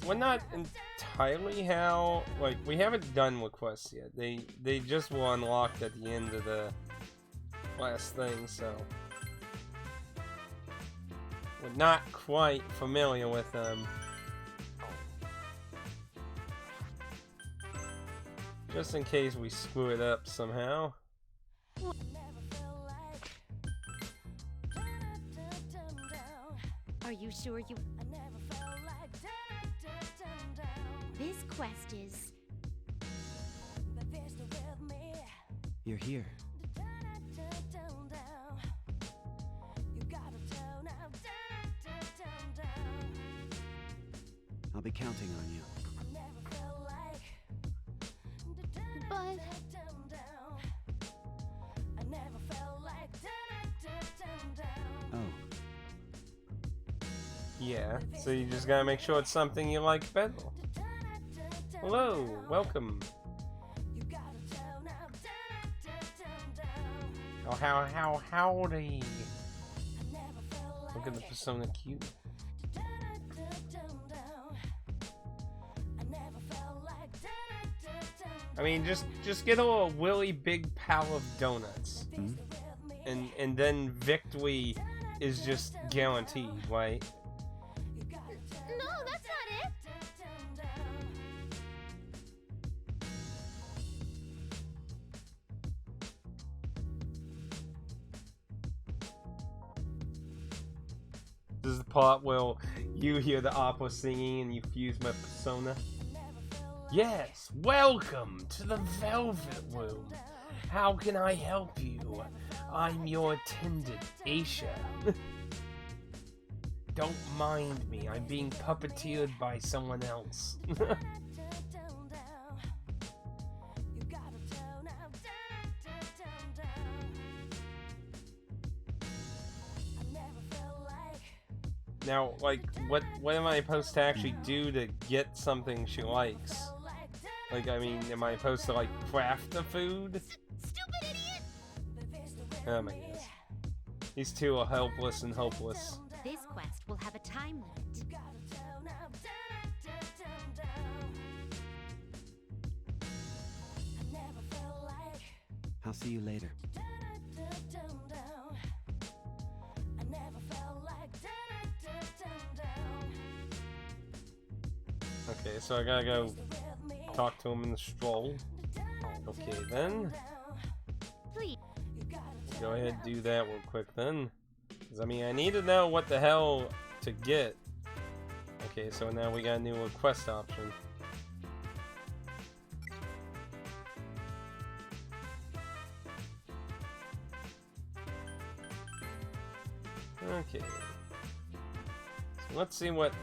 Speaker 1: we're not entirely how, like, we haven't done requests yet. They just were unlocked at the end of the last thing, so we're not quite familiar with them. Just in case we screw it up somehow.
Speaker 3: Are you sure you... This quest is...
Speaker 10: You're here. I'll be counting on you.
Speaker 3: But...
Speaker 10: Oh.
Speaker 1: Yeah, so you just gotta make sure it's something you like better. Hello, welcome. Oh, howdy. Look at the Persona Q. I mean, just get a really big pile of donuts, and then victory is just guaranteed, right?
Speaker 3: No, that's not it!
Speaker 1: This is the part where you hear the opera singing and you fuse my persona. Yes, welcome to the Velvet Room. How can I help you? I'm your attendant, Aisha. Don't mind me, I'm being puppeteered by someone else. Now, like, what am I supposed to actually do to get something she likes? Like, I mean, am I supposed to, like, craft the food?
Speaker 3: Stupid idiot!
Speaker 1: Oh my goodness. These two are helpless and hopeless.
Speaker 3: This quest will have a time limit.
Speaker 10: see you later.
Speaker 1: Okay, so I gotta go talk to him in the stroll. Okay, then.
Speaker 3: Please.
Speaker 1: Go ahead and do that real quick then. 'Cause, I mean, I need to know what the hell to get. Okay, so now we got a new quest option. Okay. So let's see what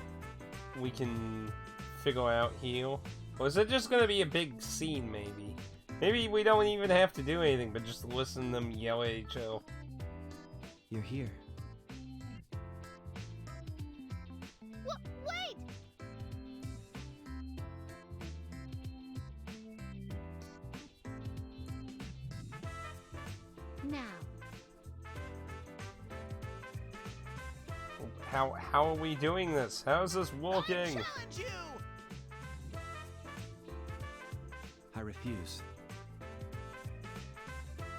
Speaker 1: we can figure out here. Or is it just gonna be a big scene, maybe? Maybe we don't even have to do anything, but just listen to them yell at each other.
Speaker 10: You're here.
Speaker 3: Wait! Now.
Speaker 1: How are we doing this? How's this working?
Speaker 6: I challenge you!
Speaker 10: I refuse.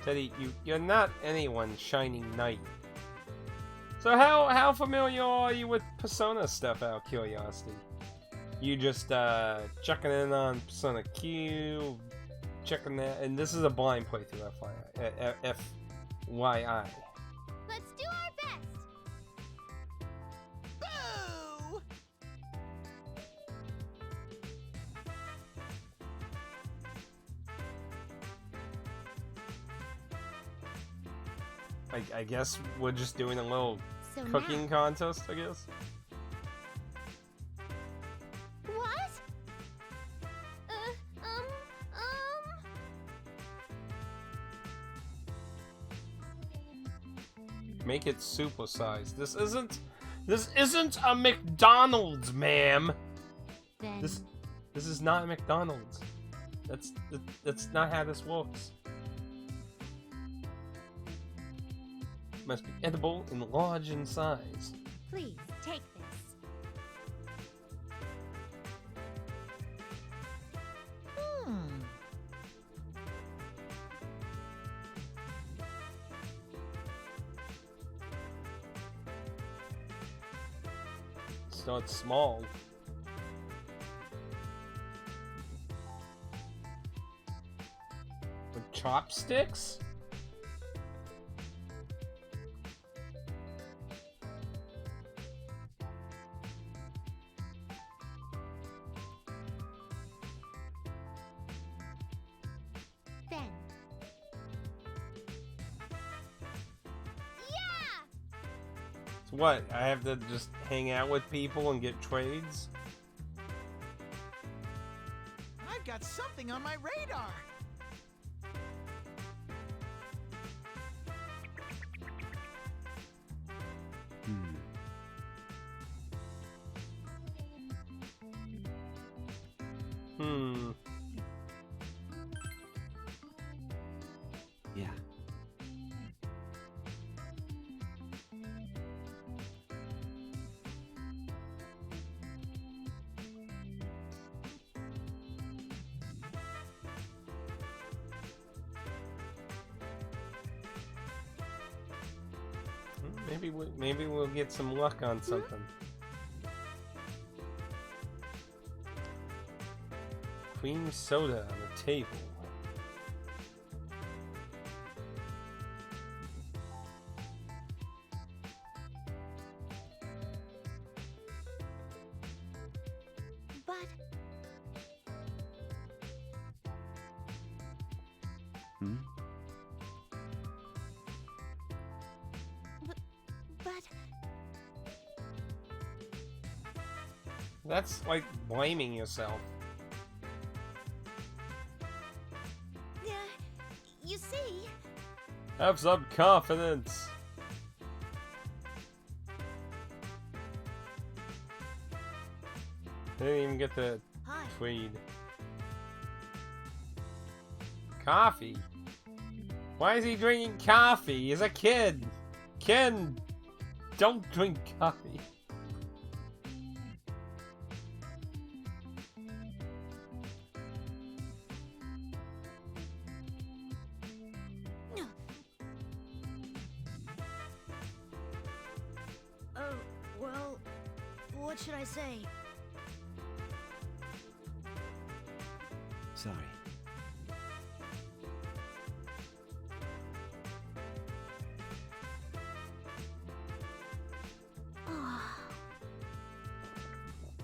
Speaker 1: Teddy, you're not anyone's shining knight. So how familiar are you with Persona stuff, out of curiosity? You just checking in on Persona Q, checking that, and this is a blind playthrough, FYI.
Speaker 3: Let's do our best.
Speaker 6: Boo!
Speaker 1: I guess we're just doing a little
Speaker 3: So
Speaker 1: cooking contest, I guess.
Speaker 3: What?
Speaker 1: Make it supersized. This isn't a McDonald's, ma'am.
Speaker 3: Then
Speaker 1: This is not a McDonald's. That's not how this works. Must be edible and large in size.
Speaker 3: please take this.
Speaker 1: Start small. With chopsticks?
Speaker 3: Then. Yeah!
Speaker 1: So what? I have to just hang out with people and get trades?
Speaker 6: I've got something on my radar.
Speaker 10: Yeah.
Speaker 1: Maybe we'll get some luck on something. Cream soda on the table.
Speaker 3: But
Speaker 1: That's like blaming yourself.
Speaker 3: you see,
Speaker 1: Have some confidence. I didn't even get the
Speaker 3: Hi.
Speaker 1: tweed. Coffee? Why is he drinking coffee? He's a kid. Ken, don't drink coffee.
Speaker 3: What should I say?
Speaker 10: Sorry.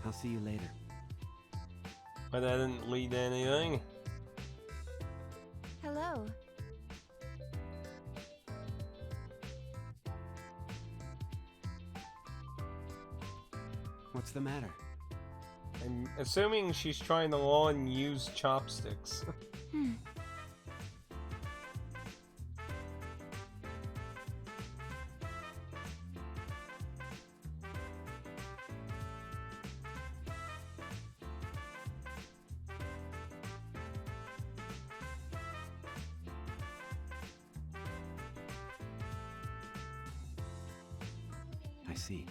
Speaker 10: I'll see you later.
Speaker 1: But that didn't lead to anything.
Speaker 12: Hello.
Speaker 10: What's the matter?
Speaker 1: I'm assuming she's trying to learn use chopsticks.
Speaker 10: I see.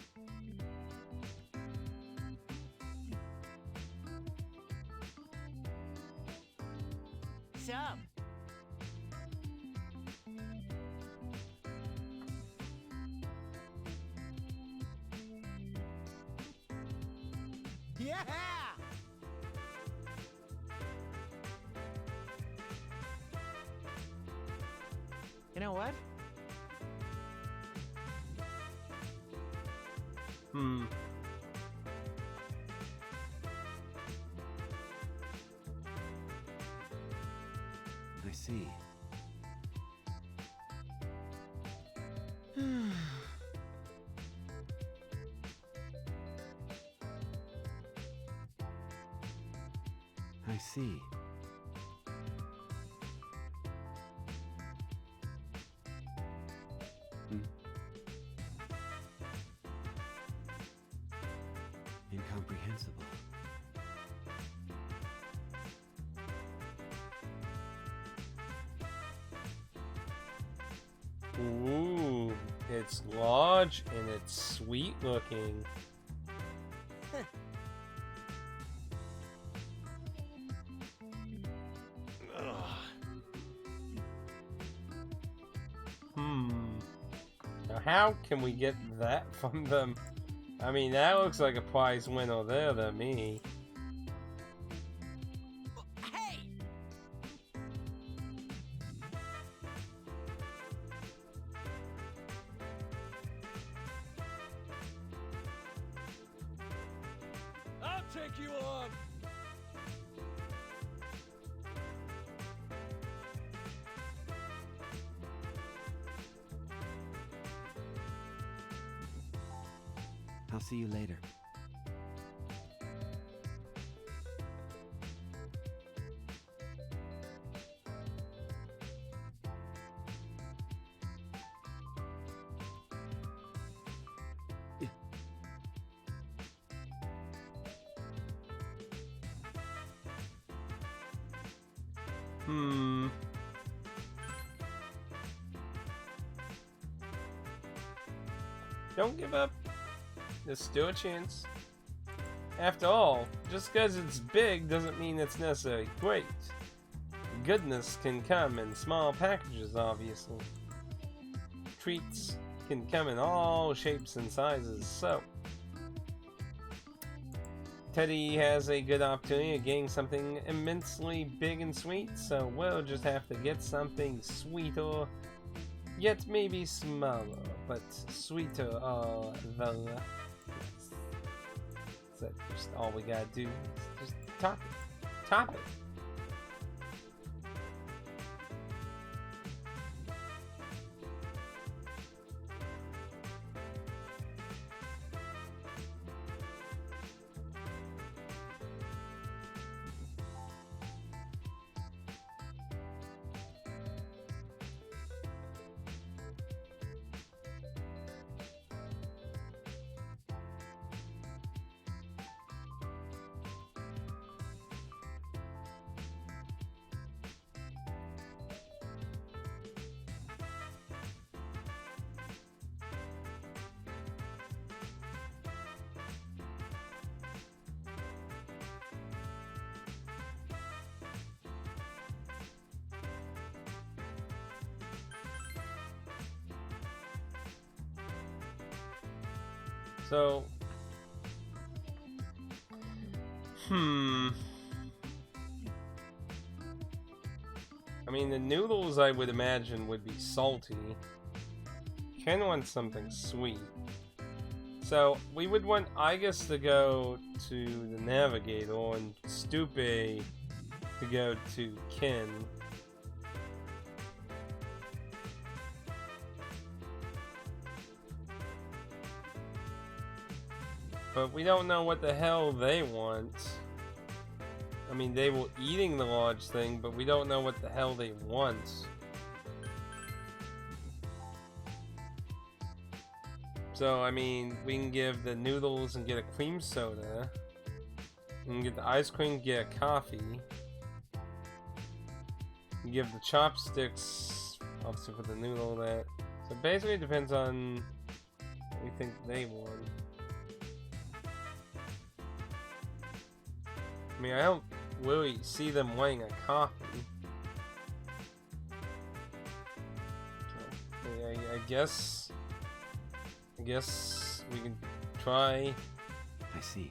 Speaker 6: Sup? Yeah! You know what?
Speaker 10: I see. I see. Incomprehensible.
Speaker 1: Ooh, it's large and it's sweet looking. Now how can we get that from them? I mean, that looks like a prize winner there to me.
Speaker 5: Hey!
Speaker 13: I'll take you on!
Speaker 10: I'll see you later.
Speaker 1: Don't give up. There's still a chance. After all, just because it's big doesn't mean it's necessarily great. Goodness can come in small packages, obviously. Treats can come in all shapes and sizes, so Teddy has a good opportunity of getting something immensely big and sweet, so we'll just have to get something sweeter, yet maybe smaller, but sweeter all the less. Is that just all we gotta do? Just top it. Top it. So, I mean, the noodles I would imagine would be salty. Ken wants something sweet. So, we would want Igus to go to the Navigator and Stupe to go to Ken. But we don't know what the hell they want. I mean, they were eating the large thing, but we don't know what the hell they want. So, I mean, we can give the noodles and get a cream soda. We can get the ice cream, get a coffee. We give the chopsticks, obviously for the noodle, that. So basically it depends on what we think they want. I mean, I don't really see them wanting a coffee. So, I guess we can try.
Speaker 10: I see.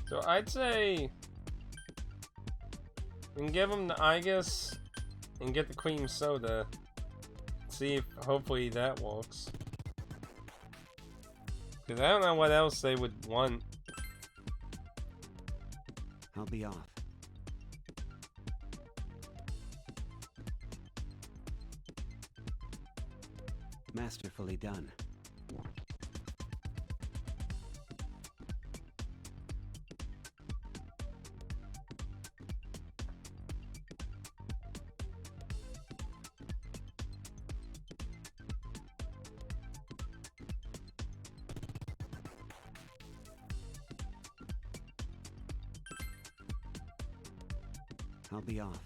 Speaker 1: So I'd say we can give them the Igus and get the cream soda. See if hopefully that works. Because I don't know what else they would want.
Speaker 10: I'll be off. Masterfully done. I'll be off.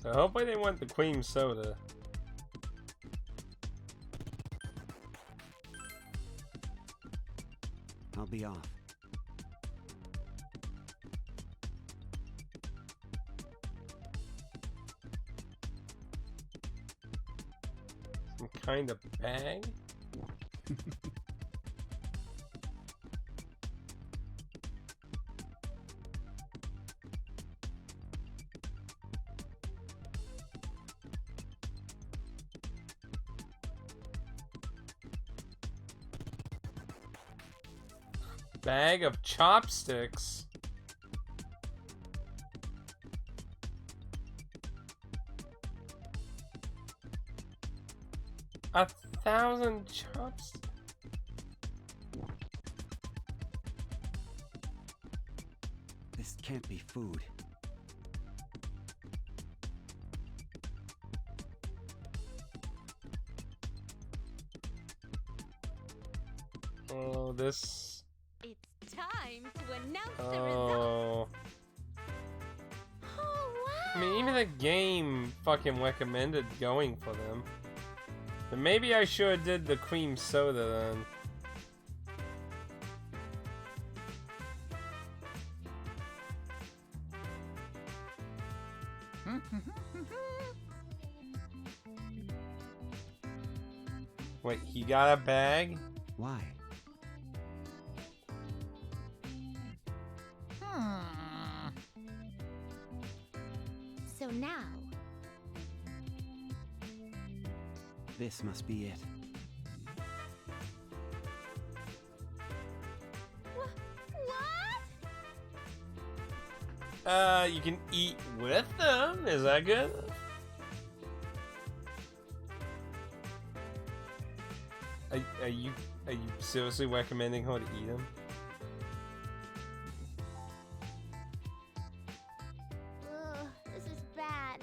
Speaker 1: So hopefully they want the cream soda.
Speaker 10: I'll be off.
Speaker 1: Some kind of bag? Bag of chopsticks. A 1,000 chopsticks.
Speaker 10: This can't be food.
Speaker 1: Oh, this.
Speaker 3: It's time to announce the
Speaker 1: Oh.
Speaker 3: results. Oh, wow.
Speaker 1: I mean, even the game fucking recommended going for them. But maybe I should have did the cream soda then. Wait, he got a bag?
Speaker 10: Why?
Speaker 3: So now,
Speaker 10: This must be it.
Speaker 3: what?
Speaker 1: You can eat with them. Is that good? Are you seriously recommending her to eat them?
Speaker 3: Ugh, this is bad.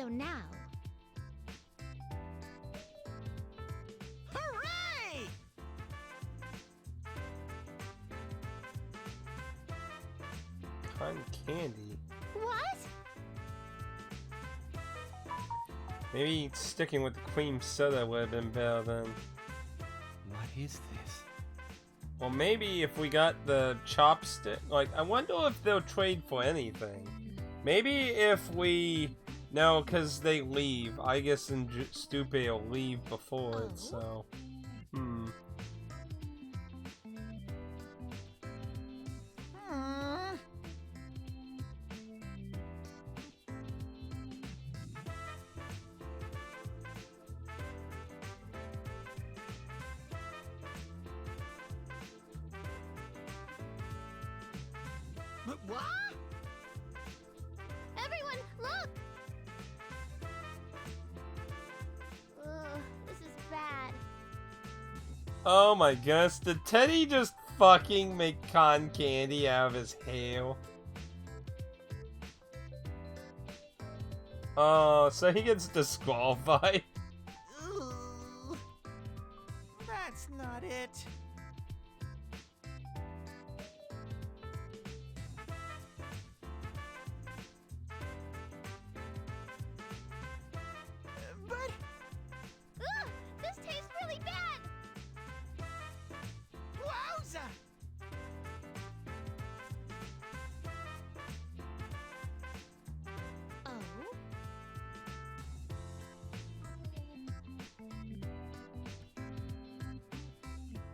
Speaker 3: So now...
Speaker 6: Hooray!
Speaker 1: Cotton candy.
Speaker 3: What?
Speaker 1: Maybe sticking with the cream soda would have been better then.
Speaker 10: What is this?
Speaker 1: Well, maybe if we got the chopstick, like, I wonder if they'll trade for anything. Maybe if we, no, because they leave. I guess Stupid will leave before it, so,
Speaker 6: But what?
Speaker 3: Everyone, look! Ugh, this is bad.
Speaker 1: Oh my gosh, did Teddy just fucking make cotton candy out of his hair? Oh, so he gets disqualified.
Speaker 6: Ugh. That's not it. But
Speaker 3: Ugh, this tastes really bad!
Speaker 6: wowza!
Speaker 3: Oh?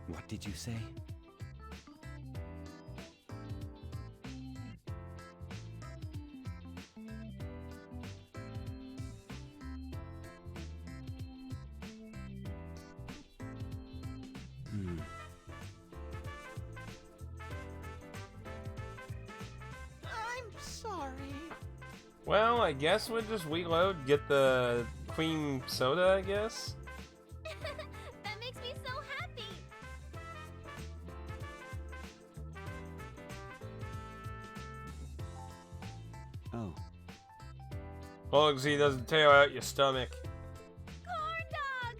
Speaker 10: What did you say?
Speaker 6: I'm sorry.
Speaker 1: Well, I guess we'll just reload, get the cream soda, I guess?
Speaker 3: That makes me so happy!
Speaker 10: Oh,
Speaker 1: Well, because he doesn't tear out your stomach.
Speaker 3: Corn dog!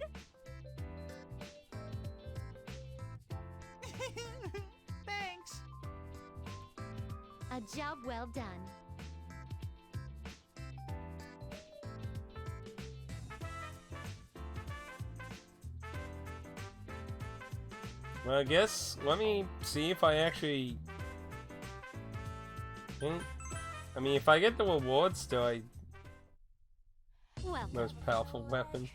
Speaker 6: Thanks.
Speaker 3: A job well done.
Speaker 1: Well, I guess, let me see if I actually... I mean, if I get the reward still,
Speaker 3: Well,
Speaker 1: most powerful weapon.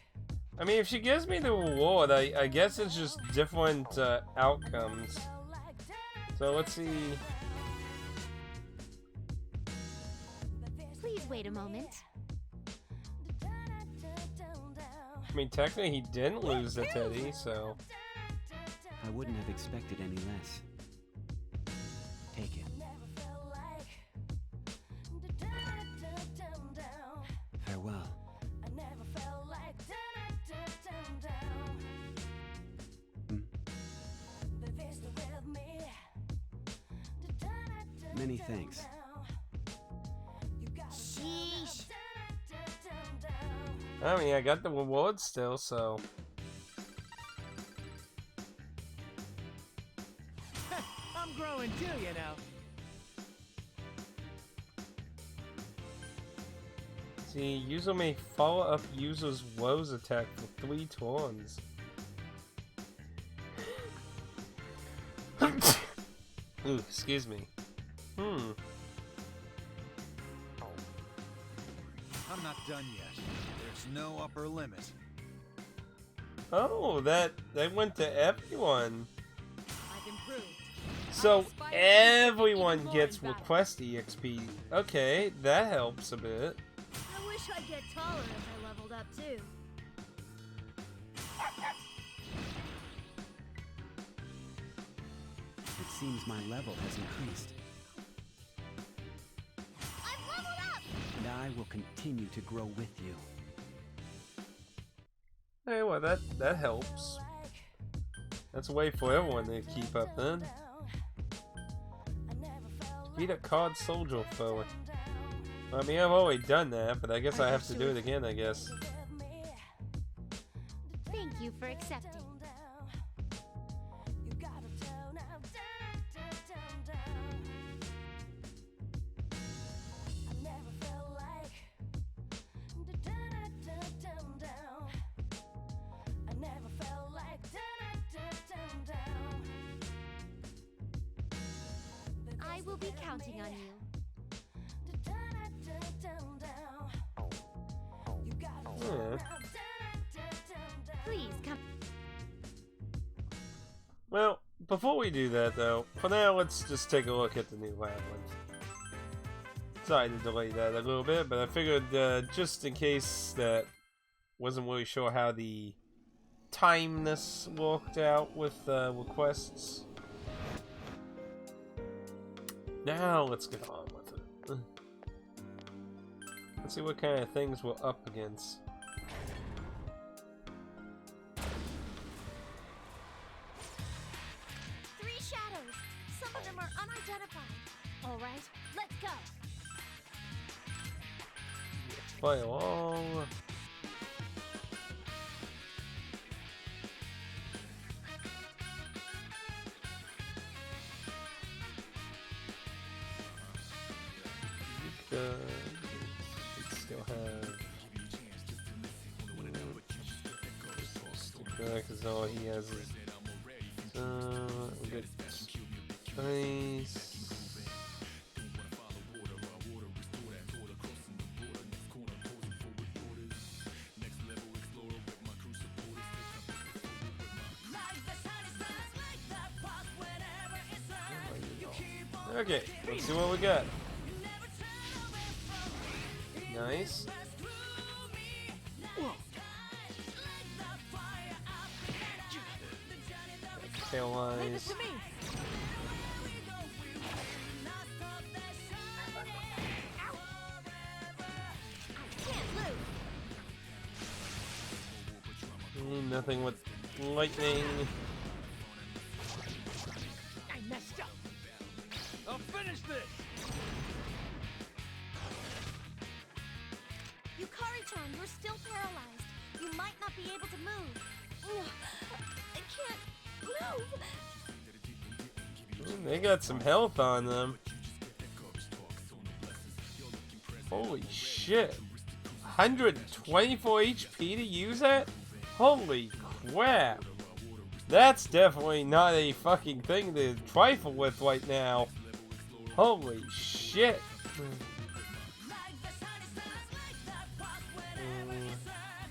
Speaker 1: I mean, if she gives me the reward, I guess it's just different outcomes. So let's see.
Speaker 3: please wait a moment.
Speaker 1: I mean, technically he didn't lose the Teddy, so...
Speaker 10: I wouldn't have expected any less. Take it. Farewell. Many thanks.
Speaker 3: Sheesh.
Speaker 1: I mean, I got the reward still, so...
Speaker 5: I'm growing too, you know.
Speaker 1: See, user may follow up user's woes attack for 3 turns. Ooh, excuse me.
Speaker 2: I'm not done yet. There's no upper limit.
Speaker 1: Oh, that went to everyone.
Speaker 4: I've improved.
Speaker 1: So everyone gets request EXP. Okay, that helps a bit.
Speaker 3: I wish I'd get taller as I leveled up too.
Speaker 10: It seems my level has increased.
Speaker 3: I've leveled up!
Speaker 10: And I will continue to grow with you.
Speaker 1: Hey, well, that helps. That's a way for everyone to keep up then. Beat a card soldier foe. I mean, I've already done that, but I guess I have to do it again, I guess.
Speaker 3: Thank you for accepting. I will be counting on you. Please come.
Speaker 1: Well, before we do that though, for now let's just take a look at the new Labyrinth. Sorry to delay that a little bit, but I figured just in case that wasn't really sure how the timeness worked out with requests. Now let's get on with it. Let's see what kind of things we're up against.
Speaker 3: Three shadows. Some of them are unidentified. All right, let's go.
Speaker 1: Let's play along. We still have because all he has is we get space. Okay, let's see what we got. Nice. Tail lines. Nothing with lightning.
Speaker 13: I messed up. I'll finish this.
Speaker 3: Yukari-chan, you're still paralyzed. You might not be able to move. I can't move.
Speaker 1: They got some health on them. Holy shit. 124 HP to use that? Holy crap. That's definitely not a fucking thing to trifle with right now. Holy shit.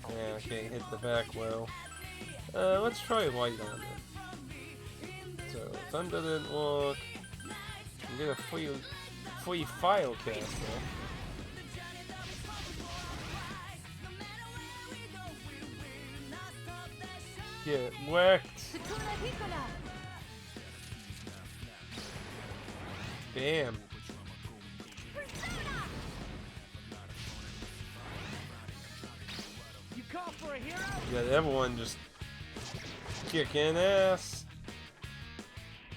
Speaker 1: Yeah, I can't hit the back well. Let's try light on it. So, thunder didn't work. I'm gonna free file caster. Get wrecked. Bam.
Speaker 13: You call for a hero?
Speaker 1: Got everyone just kicking ass.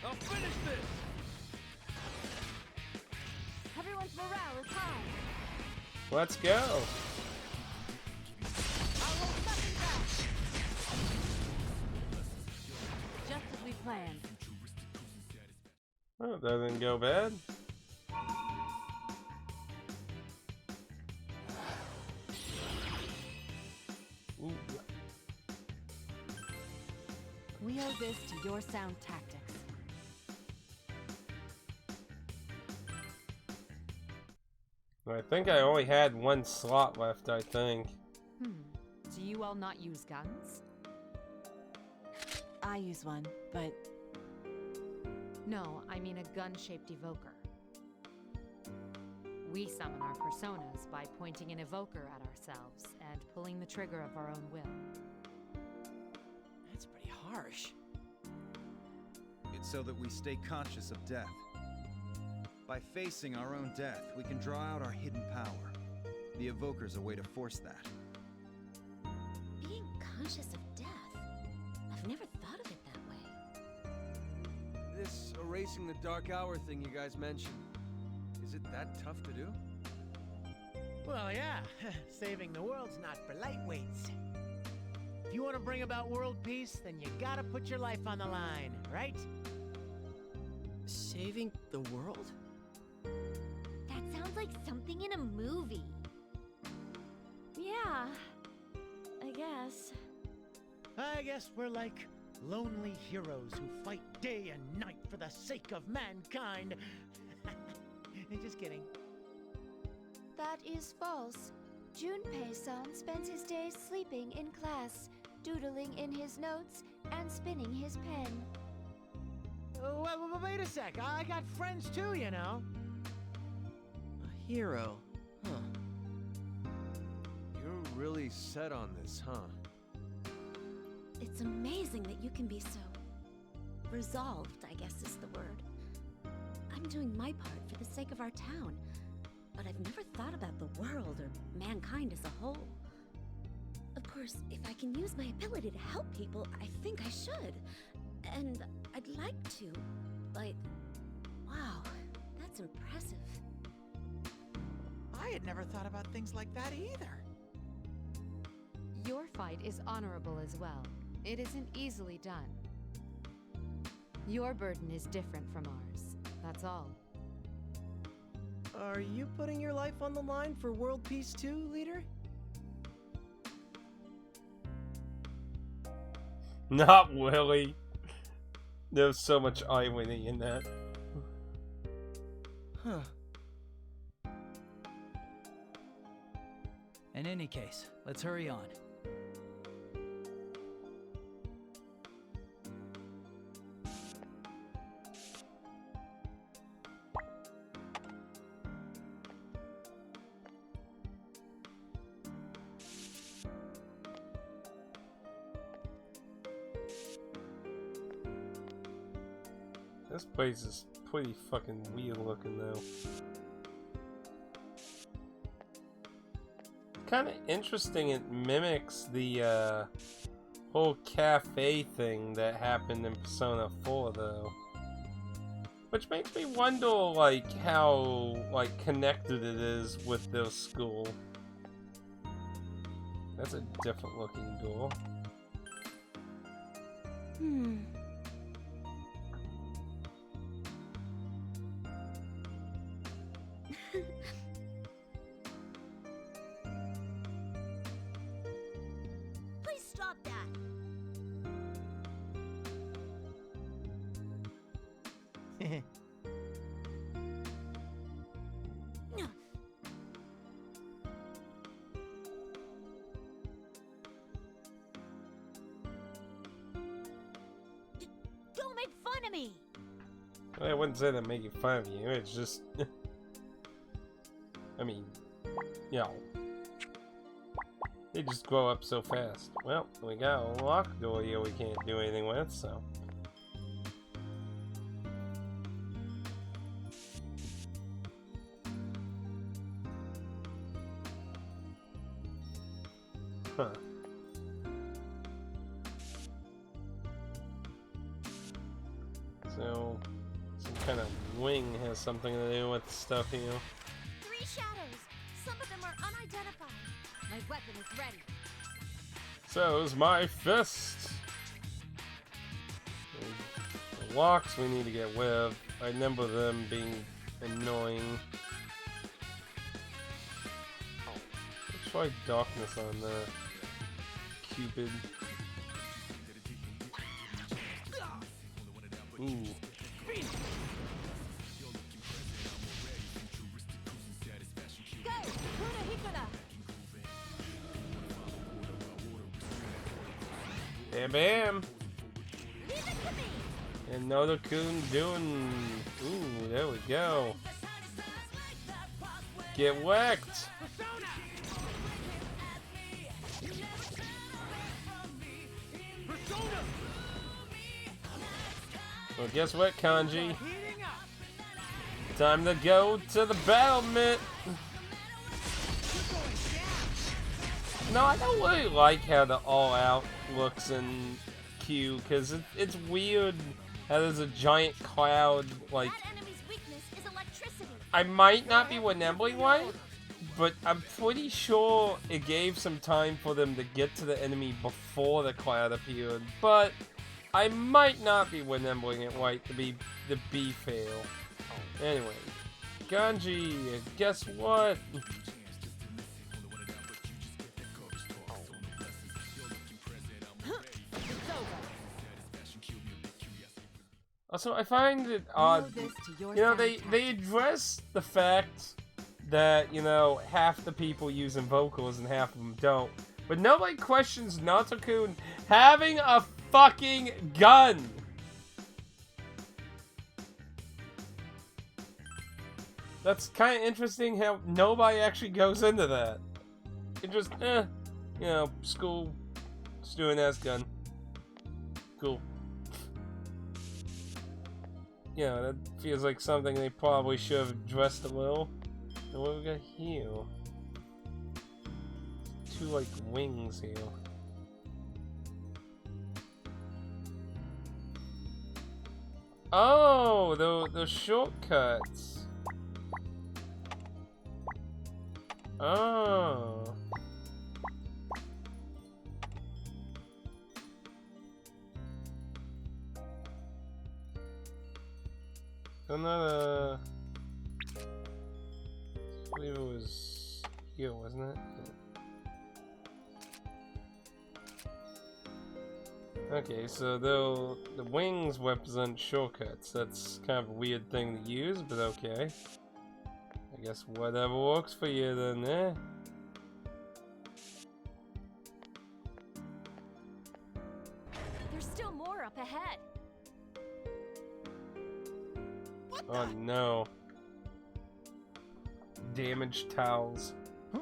Speaker 13: I'll finish this.
Speaker 3: Everyone's morale is high.
Speaker 1: Let's go.
Speaker 4: Just as we planned.
Speaker 1: Oh, that didn't go bad. Ooh.
Speaker 7: We owe this to your sound tactics.
Speaker 1: I think I only had one slot left, I think.
Speaker 4: Do you all not use guns?
Speaker 7: I use one, but...
Speaker 4: No, I mean a gun-shaped evoker. We summon our personas by pointing an evoker at ourselves and pulling the trigger of our own will.
Speaker 5: That's pretty harsh.
Speaker 2: It's so that we stay conscious of death. By facing our own death, we can draw out our hidden power. The evoker's a way to force that.
Speaker 3: Being conscious of death? I've never thought of it that way.
Speaker 13: This erasing the dark hour thing you guys mentioned, is it that tough to do?
Speaker 16: Well, yeah. Saving the world's not for lightweights. If you want to bring about world peace, then you gotta put your life on the line, right?
Speaker 5: Saving the world?
Speaker 3: That sounds like something in a movie.
Speaker 12: Yeah, I guess.
Speaker 16: I guess we're like lonely heroes who fight day and night for the sake of mankind. Just kidding.
Speaker 12: That is false. Junpei-san spends his days sleeping in class, doodling in his notes, and spinning his pen.
Speaker 16: Wait a sec. I got friends too, you know.
Speaker 5: A hero, huh?
Speaker 13: You're really set on this, huh?
Speaker 17: It's amazing that you can be so resolved, I guess is the word. I'm doing my part for the sake of our town, but I've never thought about the world or mankind as a whole. Of course, if I can use my ability to help people, I think I should. And I'd like to, but wow, that's impressive.
Speaker 6: I had never thought about things like that either.
Speaker 4: Your fight is honorable as well. It isn't easily done. Your burden is different from ours. That's all.
Speaker 5: Are you putting your life on the line for world peace too, leader?
Speaker 1: Not Willie. There's so much irony in that.
Speaker 5: Huh.
Speaker 8: In any case, let's hurry on.
Speaker 1: This place is pretty fucking weird looking though. Kind of interesting, it mimics the whole cafe thing that happened in Persona 4 though. Which makes me wonder like how like connected it is with their school. That's a different looking door.
Speaker 17: Please stop that!
Speaker 3: Don't make fun of me!
Speaker 1: I wouldn't say that making fun of you, it's just... I mean, you know. They just grow up so fast. Well, we got a locked door here we can't do anything with, so... Huh. So, some kind of wing has something to do with stuff here.
Speaker 3: 3 shadows! Some of them are unidentified. My weapon is ready.
Speaker 1: So's my fist! The locks we need to get rid of. I remember them being annoying. Let's try darkness on the Cupid. Ooh. Bam bam! Another coon doing. Ooh, there we go. Get whacked! Well, guess what, Kanji? Time to go to the battlement! No, I don't really like how the all-out looks in Q, because it's weird how there's a giant cloud, like... I might not be remembering right, but I'm pretty sure it gave some time for them to get to the enemy before the cloud appeared, but I might not be remembering it right to be fair. Anyway, Ganji, guess what? Also, I find it odd, you know, they address the fact that, you know, half the people use invocals and half of them don't. But nobody questions Nato-kun having a fucking gun! That's kind of interesting how nobody actually goes into that. It just, you know, school student has gun. Cool. Yeah, that feels like something they probably should have addressed a little. And what we got here? Two, like, wings here. Oh, the shortcuts. Oh. Another. I believe it was here, wasn't it? Yeah. Okay, so the wings represent shortcuts. That's kind of a weird thing to use, but okay. I guess whatever works for you then, eh?
Speaker 3: There's still more up ahead.
Speaker 1: Oh no. Damaged towels.
Speaker 11: Huh?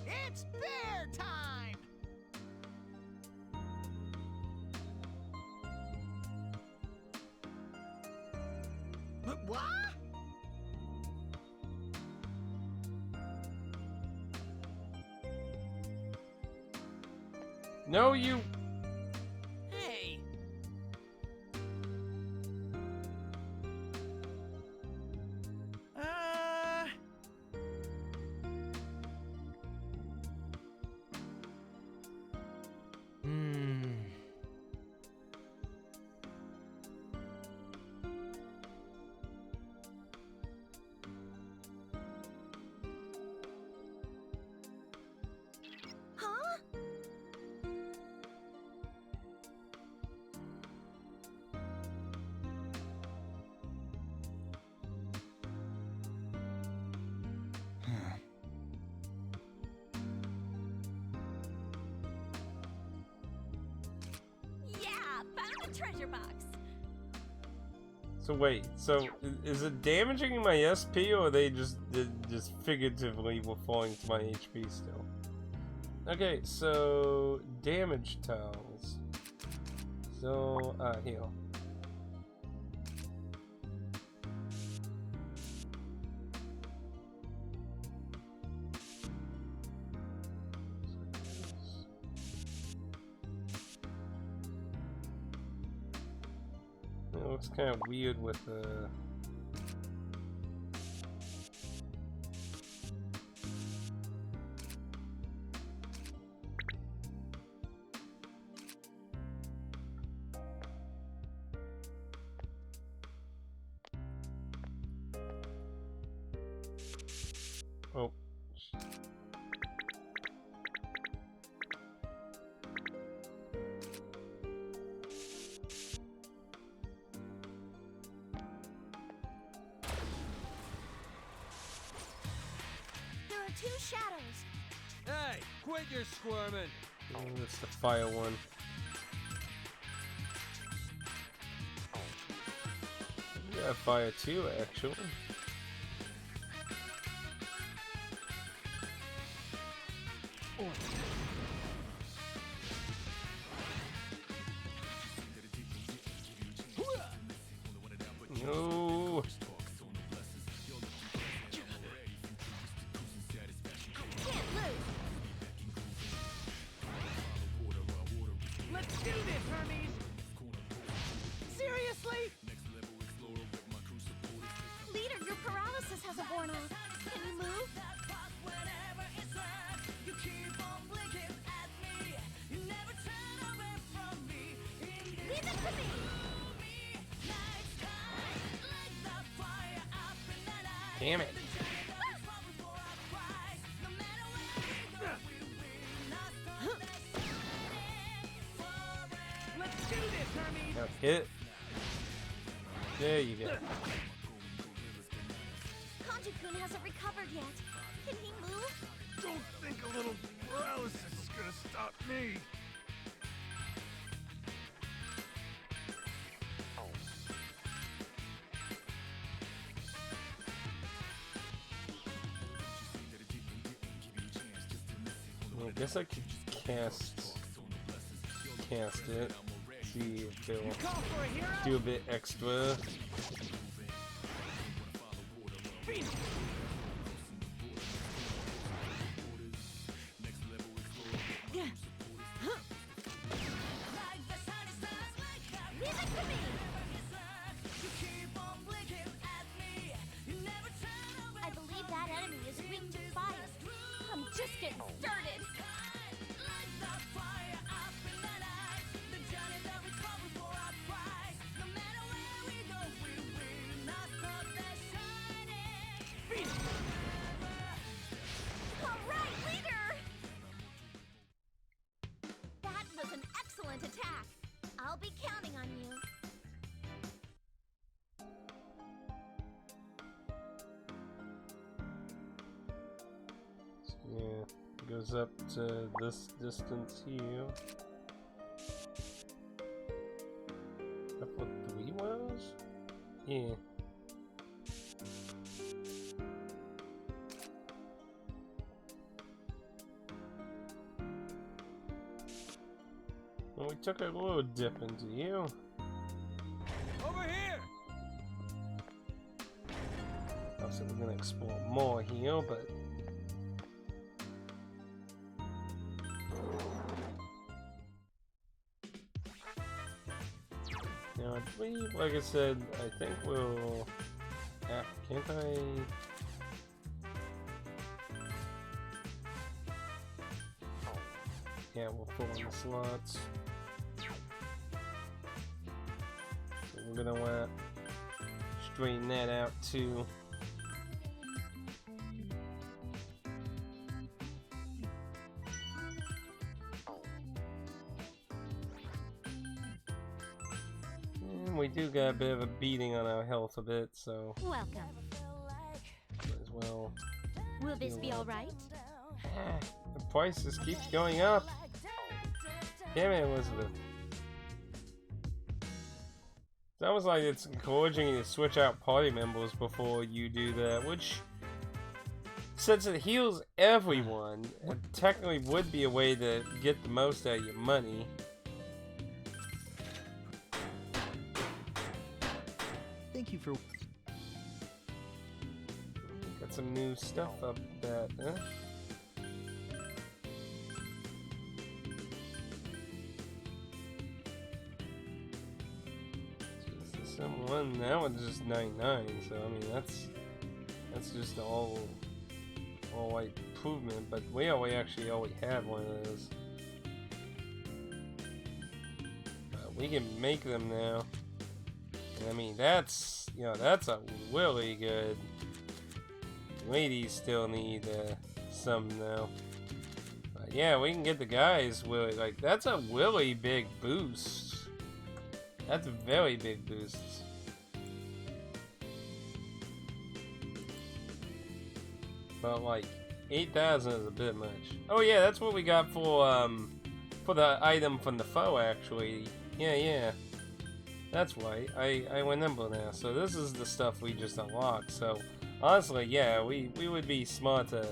Speaker 6: It's bear time! What?
Speaker 1: No, you.
Speaker 5: Hey!
Speaker 3: Huh? Yeah, found a treasure box.
Speaker 1: So wait, so is it damaging my SP, or are they just figuratively referring to my HP still? Okay, so damage towels. So here. It looks kind of weird with the. Oh.
Speaker 3: There are two shadows.
Speaker 13: Hey, quit your squirming!
Speaker 1: Oh, that's the fire one. Yeah, fire too, actually. No.
Speaker 3: Can't
Speaker 1: Damn it.
Speaker 5: Let's do this, Hermes!
Speaker 1: Now hit. There you go.
Speaker 3: Kanji-kun hasn't recovered yet. Can he move?
Speaker 15: Don't think a little paralysis is gonna stop me.
Speaker 1: Well, I guess I could cast it. See if it'll do a bit extra.
Speaker 3: I believe that enemy is weak to fire. I'm just getting started. All right, leader! That was an excellent attack. I'll be counting on you.
Speaker 1: Yeah, it goes up to this distance here. Up with 3 wells? Yeah. Well, we took a little dip into you.
Speaker 13: Over here!
Speaker 1: Obviously, we're gonna explore more here, but now, I believe, like I said, I think we'll... can't I... Yeah, we'll pull in the slots. So we're gonna straighten that out too. We do got a bit of a beating on our health a bit, so
Speaker 3: Welcome.
Speaker 1: might as well.
Speaker 3: Will this be all right?
Speaker 1: The price just keeps going up. Damn it, Elizabeth. That was like it's encouraging you to switch out party members before you do that, which, since it heals everyone, it technically would be a way to get the most out of your money.
Speaker 11: Thank you for...
Speaker 1: Got some new stuff up that, huh? One, that one's just 99, so I mean that's just all white improvement, but we actually already have one of those. We can make them now. And I mean that's that's a really good. Ladies still need some now. But yeah, we can get the guys really like that's a really big boost. That's a very big boost. But like 8,000 is a bit much. Oh yeah, that's what we got for the item from the foe actually. Yeah. That's right. I remember now. So this is the stuff we just unlocked. So honestly, yeah, we would be smart to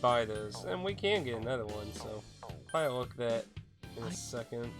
Speaker 1: buy those, and we can get another one. So probably look at that in a second.